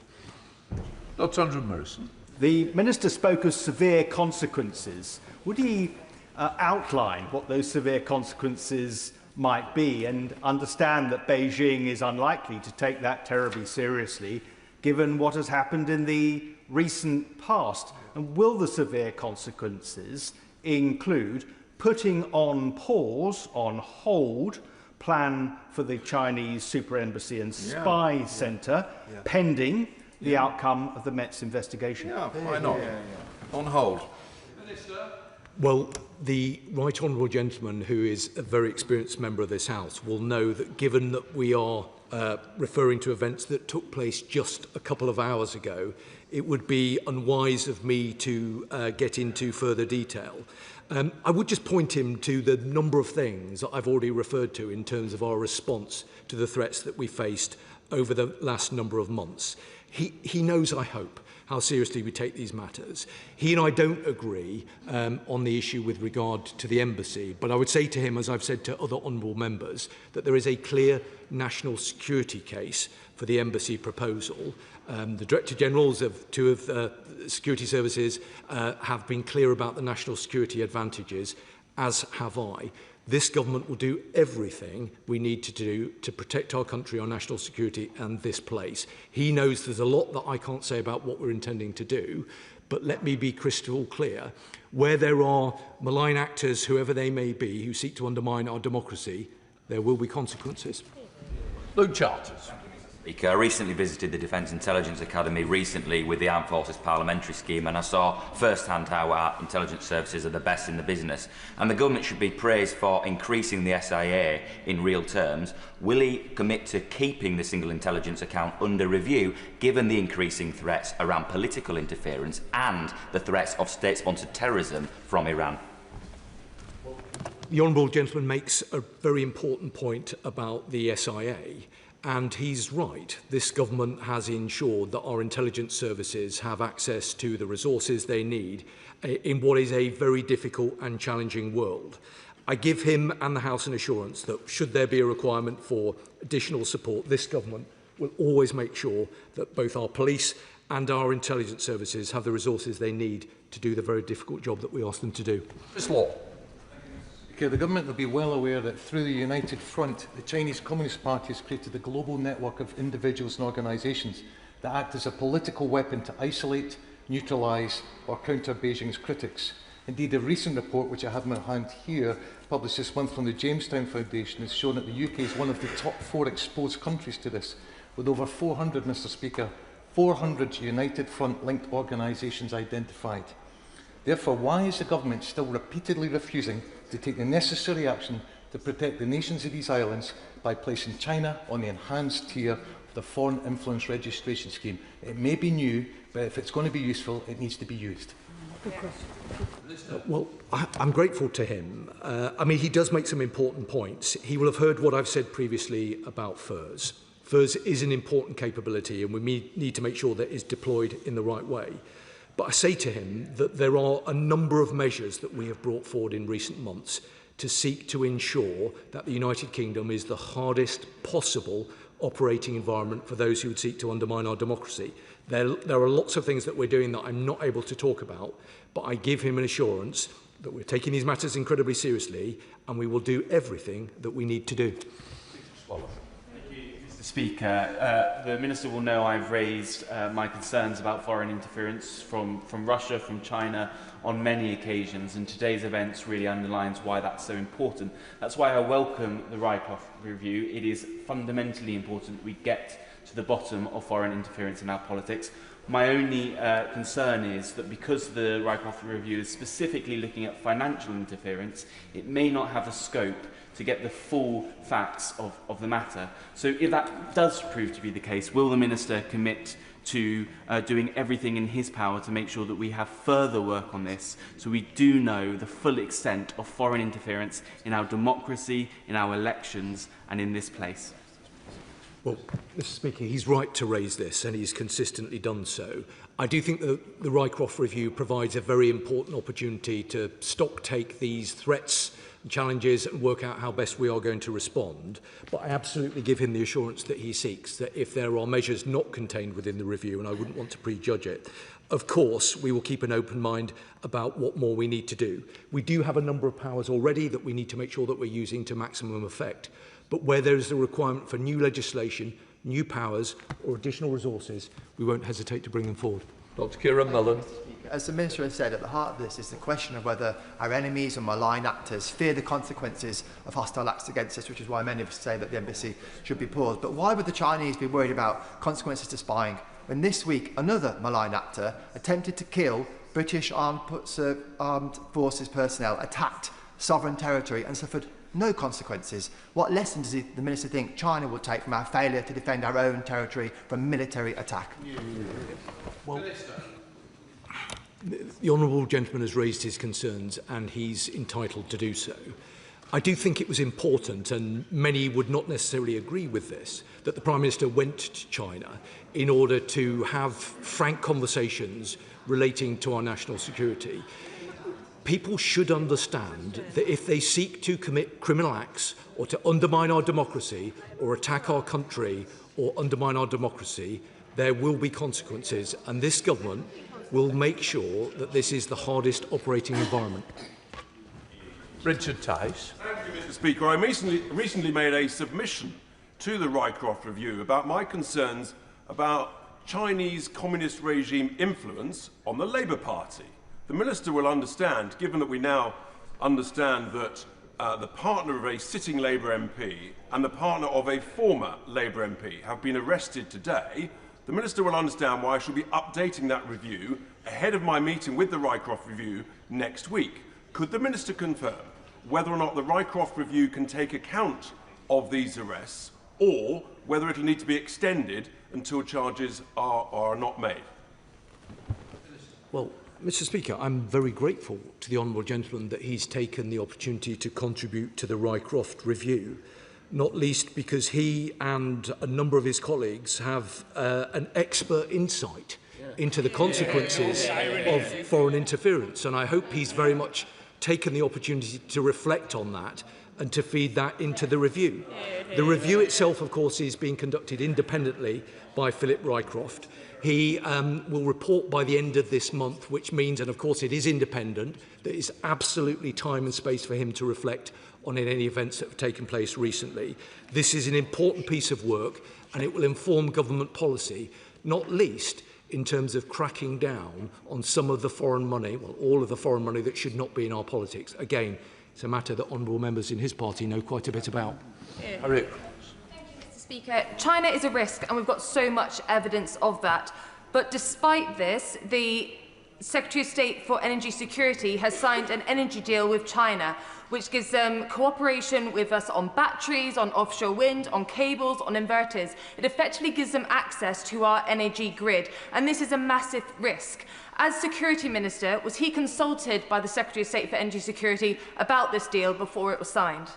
Dr. Andrew Morrison. The Minister spoke of severe consequences. Would he outline what those severe consequences might be and understand that Beijing is unlikely to take that terribly seriously given what has happened in the recent past? And will the severe consequences include putting on pause, on hold, plan for the Chinese Super Embassy and Spy Centre pending the outcome of the Met's investigation? Yeah, why not? On hold. Well, the right honourable gentleman, who is a very experienced member of this House, will know that given that we are referring to events that took place just a couple of hours ago, it would be unwise of me to get into further detail. I would just point him to the number of things that I've already referred to in terms of our response to the threats that we faced over the last number of months. He knows, I hope, how seriously we take these matters. He and I don't agree on the issue with regard to the embassy, but I would say to him, as I've said to other honourable members, that there is a clear national security case for the embassy proposal. The Director Generals of two of the security services have been clear about the national security advantages, as have I. This government will do everything we need to do to protect our country, our national security and this place. He knows there's a lot that I can't say about what we're intending to do, but let me be crystal clear. Where there are malign actors, whoever they may be, who seek to undermine our democracy, there will be consequences. Luke Charters. Speaker, I recently visited the Defence Intelligence Academy recently with the Armed Forces Parliamentary Scheme, and I saw firsthand how our intelligence services are the best in the business. And the government should be praised for increasing the SIA in real terms. Will he commit to keeping the single intelligence account under review, given the increasing threats around political interference and the threats of state-sponsored terrorism from Iran? The honourable gentleman makes a very important point about the SIA. And he's right. This government has ensured that our intelligence services have access to the resources they need in what is a very difficult and challenging world. I give him and the House an assurance that should there be a requirement for additional support, this government will always make sure that both our police and our intelligence services have the resources they need to do the very difficult job that we ask them to do. Ms. Law. The government will be well aware that through the United Front, the Chinese Communist Party has created a global network of individuals and organisations that act as a political weapon to isolate, neutralise or counter Beijing's critics. Indeed, a recent report, which I have in my hand here, published this month from the Jamestown Foundation, has shown that the UK is one of the top 4 exposed countries to this, with over 400, Mr. Speaker, 400 United Front-linked organisations identified. Therefore, why is the government still repeatedly refusing to take the necessary action to protect the nations of these islands by placing China on the enhanced tier of the Foreign Influence Registration Scheme? It may be new, but if it's going to be useful, it needs to be used. Well, I'm grateful to him. I mean, he does make some important points. He will have heard what I've said previously about FIRS. FIRS is an important capability, and we need to make sure that it's deployed in the right way. But I say to him that there are a number of measures that we have brought forward in recent months to seek to ensure that the United Kingdom is the hardest possible operating environment for those who would seek to undermine our democracy. There are lots of things that we're doing that I'm not able to talk about, but I give him an assurance that we're taking these matters incredibly seriously and we will do everything that we need to do. Thank you, Mr. Speaker. The Minister will know I've raised my concerns about foreign interference from Russia, from China, on many occasions, and today's events really underlines why that's so important. That's why I welcome the Rycroft review. It is fundamentally important that we get to the bottom of foreign interference in our politics. My only concern is that because the Rycroft review is specifically looking at financial interference, it may not have the scope to get the full facts of the matter. So if that does prove to be the case, will the Minister commit to doing everything in his power to make sure that we have further work on this so we do know the full extent of foreign interference in our democracy, in our elections and in this place? Well, Mr. Speaker, he's right to raise this, and he's consistently done so. I do think that the Rycroft review provides a very important opportunity to stocktake these threats and challenges and work out how best we are going to respond. But I absolutely give him the assurance that he seeks, that if there are measures not contained within the review, and I wouldn't want to prejudge it, of course, we will keep an open mind about what more we need to do. We do have a number of powers already that we need to make sure that we're using to maximum effect. But where there is a requirement for new legislation, new powers or additional resources, we won't hesitate to bring them forward. Dr. Kieran Millen. As the Minister has said, at the heart of this is the question of whether our enemies or malign actors fear the consequences of hostile acts against us, which is why many of us say that the embassy should be paused. But why would the Chinese be worried about consequences to spying when this week another malign actor attempted to kill British armed forces personnel, attacked sovereign territory and suffered no consequences? What lesson does the Minister think China will take from our failure to defend our own territory from military attack? Well, the honourable gentleman has raised his concerns and he's entitled to do so. I do think it was important, and many would not necessarily agree with this, that the Prime Minister went to China in order to have frank conversations relating to our national security. People should understand that if they seek to commit criminal acts or to undermine our democracy or attack our country or undermine our democracy, there will be consequences, and this government will make sure that this is the hardest operating environment. Richard Tice. Thank you, Mr. Speaker. I recently made a submission to the Rycroft review about my concerns about Chinese communist regime influence on the Labour Party. The Minister will understand, given that we now understand that the partner of a sitting Labour MP and the partner of a former Labour MP have been arrested today, the Minister will understand why I shall be updating that review ahead of my meeting with the Rycroft review next week. Could the Minister confirm whether or not the Rycroft review can take account of these arrests, or whether it will need to be extended until charges are not made? Well, Mr. Speaker, I'm very grateful to the honourable gentleman that he's taken the opportunity to contribute to the Rycroft review, not least because he and a number of his colleagues have an expert insight into the consequences of foreign interference. And I hope he's very much taken the opportunity to reflect on that and to feed that into the review. The review itself, of course, is being conducted independently by Philip Rycroft. He will report by the end of this month, which means, and of course it is independent, there is absolutely time and space for him to reflect on any events that have taken place recently. This is an important piece of work and it will inform government policy, not least in terms of cracking down on some of the foreign money, well, all of the foreign money that should not be in our politics. Again, it's a matter that honourable members in his party know quite a bit about. Mr. Speaker, China is a risk and we've got so much evidence of that. But despite this, the Secretary of State for Energy Security has signed an energy deal with China, which gives them cooperation with us on batteries, on offshore wind, on cables, on inverters. It effectively gives them access to our energy grid, and this is a massive risk. As Security Minister, was he consulted by the Secretary of State for Energy Security about this deal before it was signed?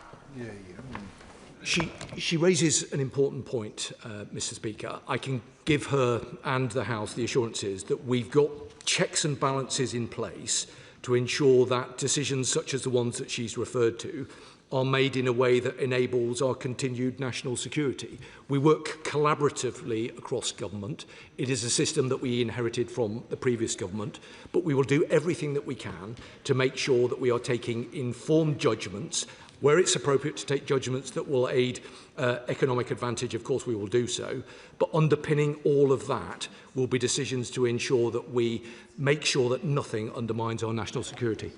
She raises an important point, Mr. Speaker. I can give her and the House the assurances that we've got checks and balances in place to ensure that decisions such as the ones that she's referred to are made in a way that enables our continued national security. We work collaboratively across government. It is a system that we inherited from the previous government, but we will do everything that we can to make sure that we are taking informed judgments. Where it's appropriate to take judgments that will aid economic advantage, of course we will do so. But underpinning all of that will be decisions to ensure that we make sure that nothing undermines our national security.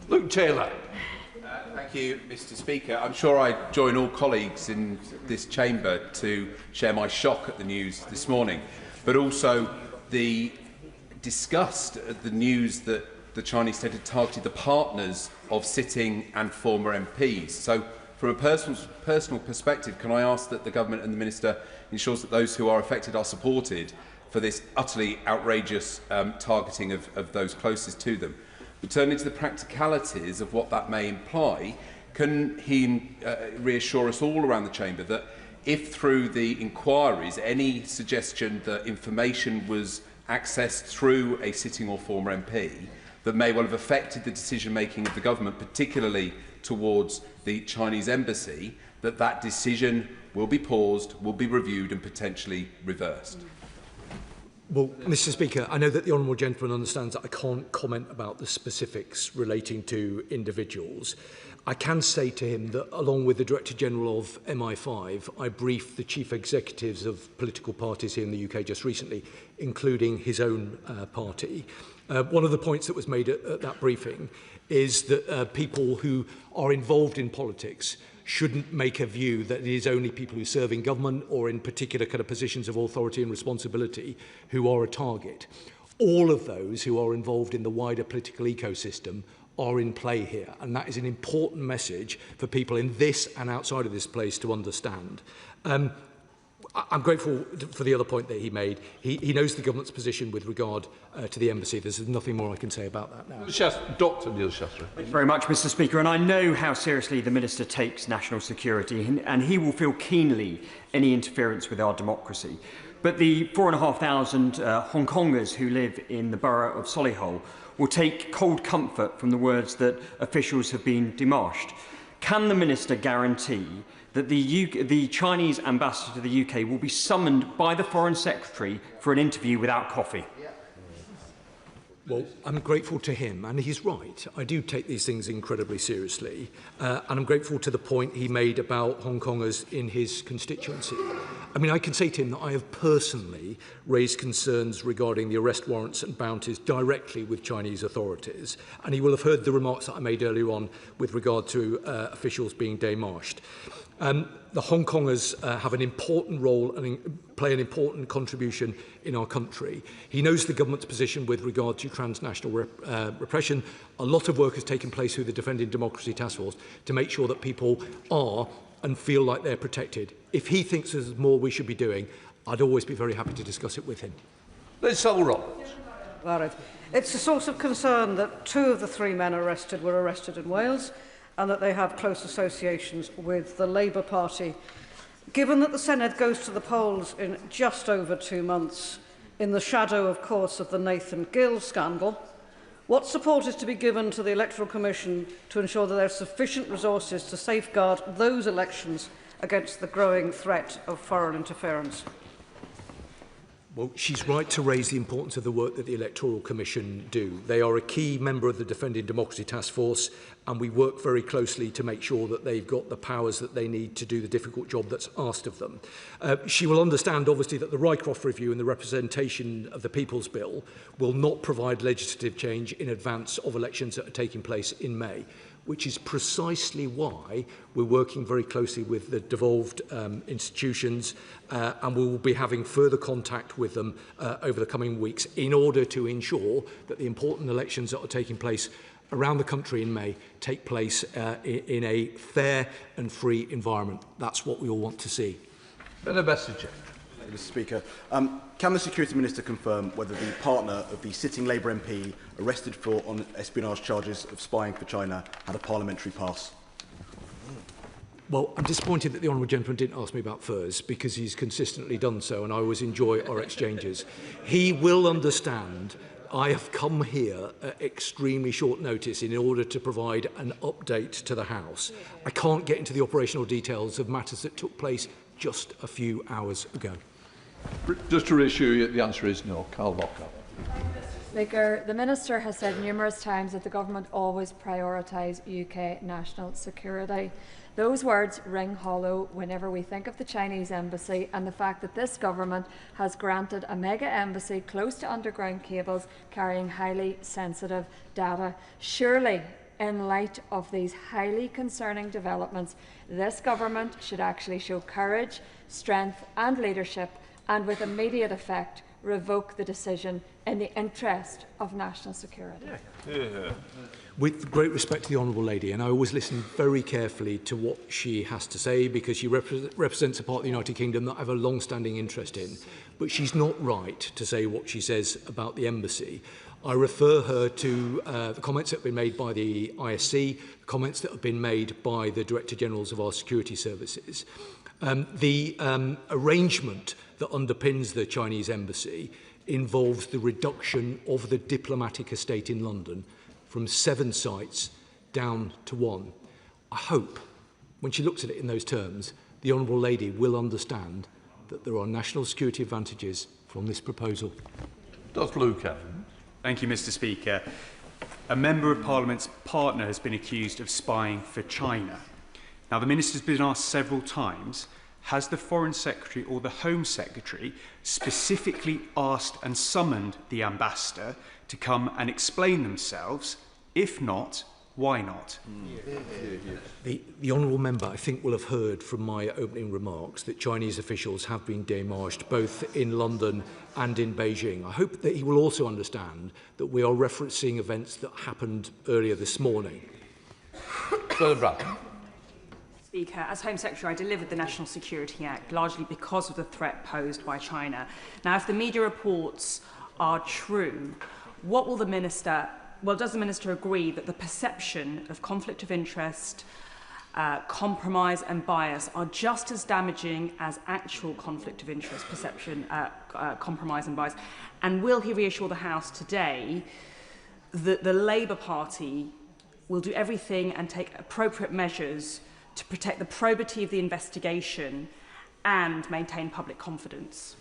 Luke Taylor. Thank you, Mr. Speaker. I'm sure I join all colleagues in this chamber to share my shock at the news this morning, but also the disgust at the news that the Chinese state had targeted the partners of sitting and former MPs. So, from a personal perspective, can I ask that the government and the minister ensures that those who are affected are supported for this utterly outrageous targeting of those closest to them? Turning to the practicalities of what that may imply, can he reassure us all around the chamber that if through the inquiries any suggestion that information was accessed through a sitting or former MP that may well have affected the decision-making of the government, particularly towards the Chinese embassy, that that decision will be paused, will be reviewed and potentially reversed? Well, Mr. Speaker, I know that the Honourable Gentleman understands that I can't comment about the specifics relating to individuals. I can say to him that, along with the Director General of MI5, I briefed the chief executives of political parties here in the UK just recently, including his own party. One of the points that was made at that briefing is that people who are involved in politics shouldn't make a view that it is only people who serve in government or in particular kind of positions of authority and responsibility who are a target. All of those who are involved in the wider political ecosystem are in play here, and that is an important message for people in this and outside of this place to understand. I'm grateful for the other point that he made. He knows the government's position with regard to the embassy. There's nothing more I can say about that now. Dr. Neil Shastri. Thank you very much, Mr. Speaker. And I know how seriously the Minister takes national security, and he will feel keenly any interference with our democracy. But the 4,500 Hong Kongers who live in the borough of Solihull will take cold comfort from the words that officials have been demarched. Can the Minister guarantee that the Chinese ambassador to the UK will be summoned by the Foreign Secretary for an interview without coffee? Well, I'm grateful to him, and he's right. I do take these things incredibly seriously, and I'm grateful to the point he made about Hong Kongers in his constituency. I mean, I can say to him that I have personally raised concerns regarding the arrest warrants and bounties directly with Chinese authorities, and he will have heard the remarks that I made earlier on with regard to officials being démarched. The Hong Kongers have an important role and play an important contribution in our country. He knows the government's position with regard to transnational repression. A lot of work has taken place through the Defending Democracy Task Force to make sure that people are and feel like they're protected. If he thinks there's more we should be doing, I'd always be very happy to discuss it with him. Liz Roberts. It's a source of concern that 2 of the 3 men arrested were arrested in Wales, and that they have close associations with the Labour Party. Given that the Senedd goes to the polls in just over 2 months, in the shadow, of course, of the Nathan Gill scandal, what support is to be given to the Electoral Commission to ensure that there are sufficient resources to safeguard those elections against the growing threat of foreign interference? Well, she's right to raise the importance of the work that the Electoral Commission do. They are a key member of the Defending Democracy Task Force, and we work very closely to make sure that they've got the powers that they need to do the difficult job that's asked of them. She will understand, obviously, that the Rycroft Review and the representation of the People's Bill will not provide legislative change in advance of elections that are taking place in May, which is precisely why we're working very closely with the devolved institutions, and we will be having further contact with them over the coming weeks in order to ensure that the important elections that are taking place around the country in May take place in a fair and free environment. That's what we all want to see. Mr. Speaker, can the Security Minister confirm whether the partner of the sitting Labour MP arrested on espionage charges of spying for China had a parliamentary pass? Well, I'm disappointed that the Honourable Gentleman didn't ask me about furs, because he's consistently done so, and I always enjoy our exchanges. He will understand I have come here at extremely short notice in order to provide an update to the House. I can't get into the operational details of matters that took place just a few hours ago. Just to reassure you, the answer is no. Carl Locker. Speaker, the Minister has said numerous times that the Government always prioritise UK national security. Those words ring hollow whenever we think of the Chinese embassy and the fact that this Government has granted a mega embassy close to underground cables carrying highly sensitive data. Surely, in light of these highly concerning developments, this Government should actually show courage, strength and leadership, and with immediate effect revoke the decision in the interest of national security. With great respect to the Honourable Lady, and I always listen very carefully to what she has to say because she represents a part of the United Kingdom that I have a long-standing interest in, but she's not right to say what she says about the embassy. I refer her to the comments that have been made by the ISC, the comments that have been made by the Director Generals of our security services. The arrangement that underpins the Chinese embassy involves the reduction of the diplomatic estate in London from 7 sites down to 1. I hope, when she looks at it in those terms, the Honourable Lady will understand that there are national security advantages from this proposal. Dr. Luca. Thank you, Mr. Speaker. A Member of Parliament's partner has been accused of spying for China. Now, the Minister's been asked several times, has the Foreign Secretary or the Home Secretary specifically asked and summoned the ambassador to come and explain themselves? If not, why not? The honourable member, I think, will have heard from my opening remarks that Chinese officials have been démarched both in London and in Beijing. I hope that he will also understand that we are referencing events that happened earlier this morning. Speaker, as Home Secretary, I delivered the National Security Act largely because of the threat posed by China. Now, if the media reports are true, what will the Minister... Well, does the Minister agree that the perception of conflict of interest, compromise and bias are just as damaging as actual conflict of interest, perception, compromise and bias? And will he reassure the House today that the Labour Party will do everything and take appropriate measures to protect the probity of the investigation and maintain public confidence?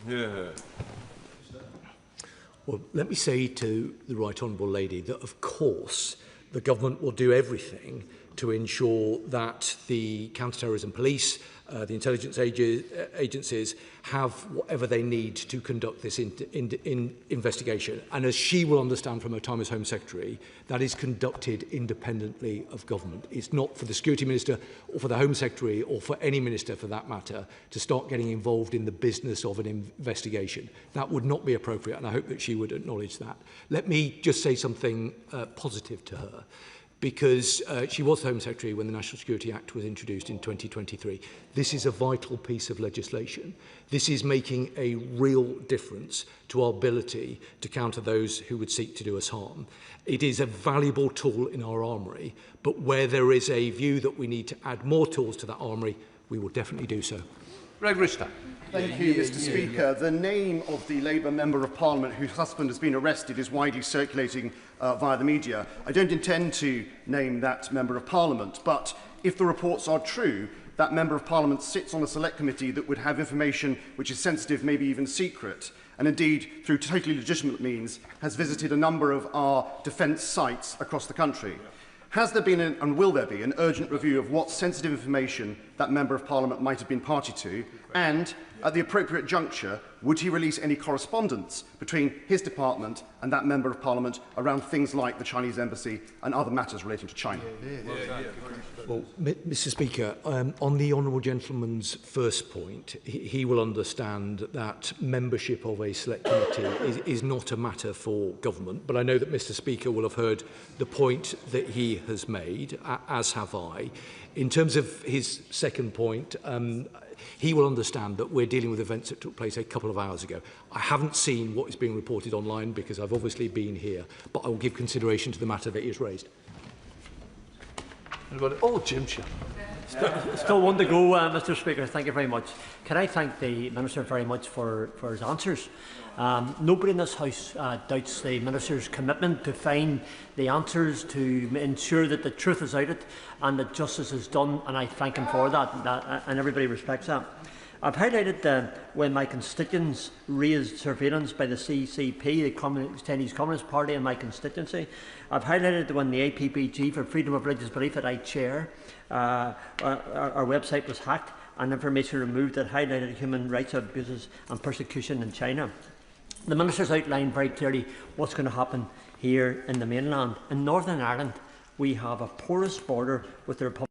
Well, let me say to the Right Honourable Lady that, of course, the Government will do everything to ensure that the counter-terrorism police, the intelligence agencies have whatever they need to conduct this investigation. And as she will understand from her time as Home Secretary, that is conducted independently of government. It's not for the Security Minister or for the Home Secretary or for any minister for that matter to start getting involved in the business of an investigation. That would not be appropriate, and I hope that she would acknowledge that. Let me just say something positive to her, because she was Home Secretary when the National Security Act was introduced in 2023. This is a vital piece of legislation. This is making a real difference to our ability to counter those who would seek to do us harm. It is a valuable tool in our armoury, but where there is a view that we need to add more tools to that armoury, we will definitely do so. Greg Rister. Thank you, Mr. Speaker. The name of the Labour Member of Parliament whose husband has been arrested is widely circulating via the media. I don't intend to name that Member of Parliament, but if the reports are true, that Member of Parliament sits on a select committee that would have information which is sensitive, maybe even secret, and indeed, through totally legitimate means, has visited a number of our defence sites across the country. Has there been, and will there be, an urgent review of what sensitive information that Member of Parliament might have been party to? And, at the appropriate juncture, would he release any correspondence between his department and that Member of Parliament around things like the Chinese embassy and other matters relating to China? Well, Mr. Speaker, on the honourable gentleman's first point, he will understand that membership of a select committee is not a matter for government, but I know that Mr. Speaker will have heard the point that he has made, as have I. In terms of his second point, he will understand that we're dealing with events that took place a couple of hours ago. I haven't seen what is being reported online because I've obviously been here, but I will give consideration to the matter that is raised. Oh, Jim. Still one to go, Mr. Speaker. Thank you very much. Can I thank the Minister very much for his answers? Nobody in this House doubts the Minister's commitment to find the answers, to ensure that the truth is out and that justice is done, and I thank him for that, and everybody respects that. I've highlighted when my constituents raised surveillance by the CCP, the Chinese Communist Party, in my constituency. I've highlighted when the APPG for Freedom of Religious Belief that I chair, our website was hacked and information removed that highlighted human rights abuses and persecution in China. The Minister's outlined very clearly what's going to happen here in the mainland. In Northern Ireland, we have a porous border with the Republic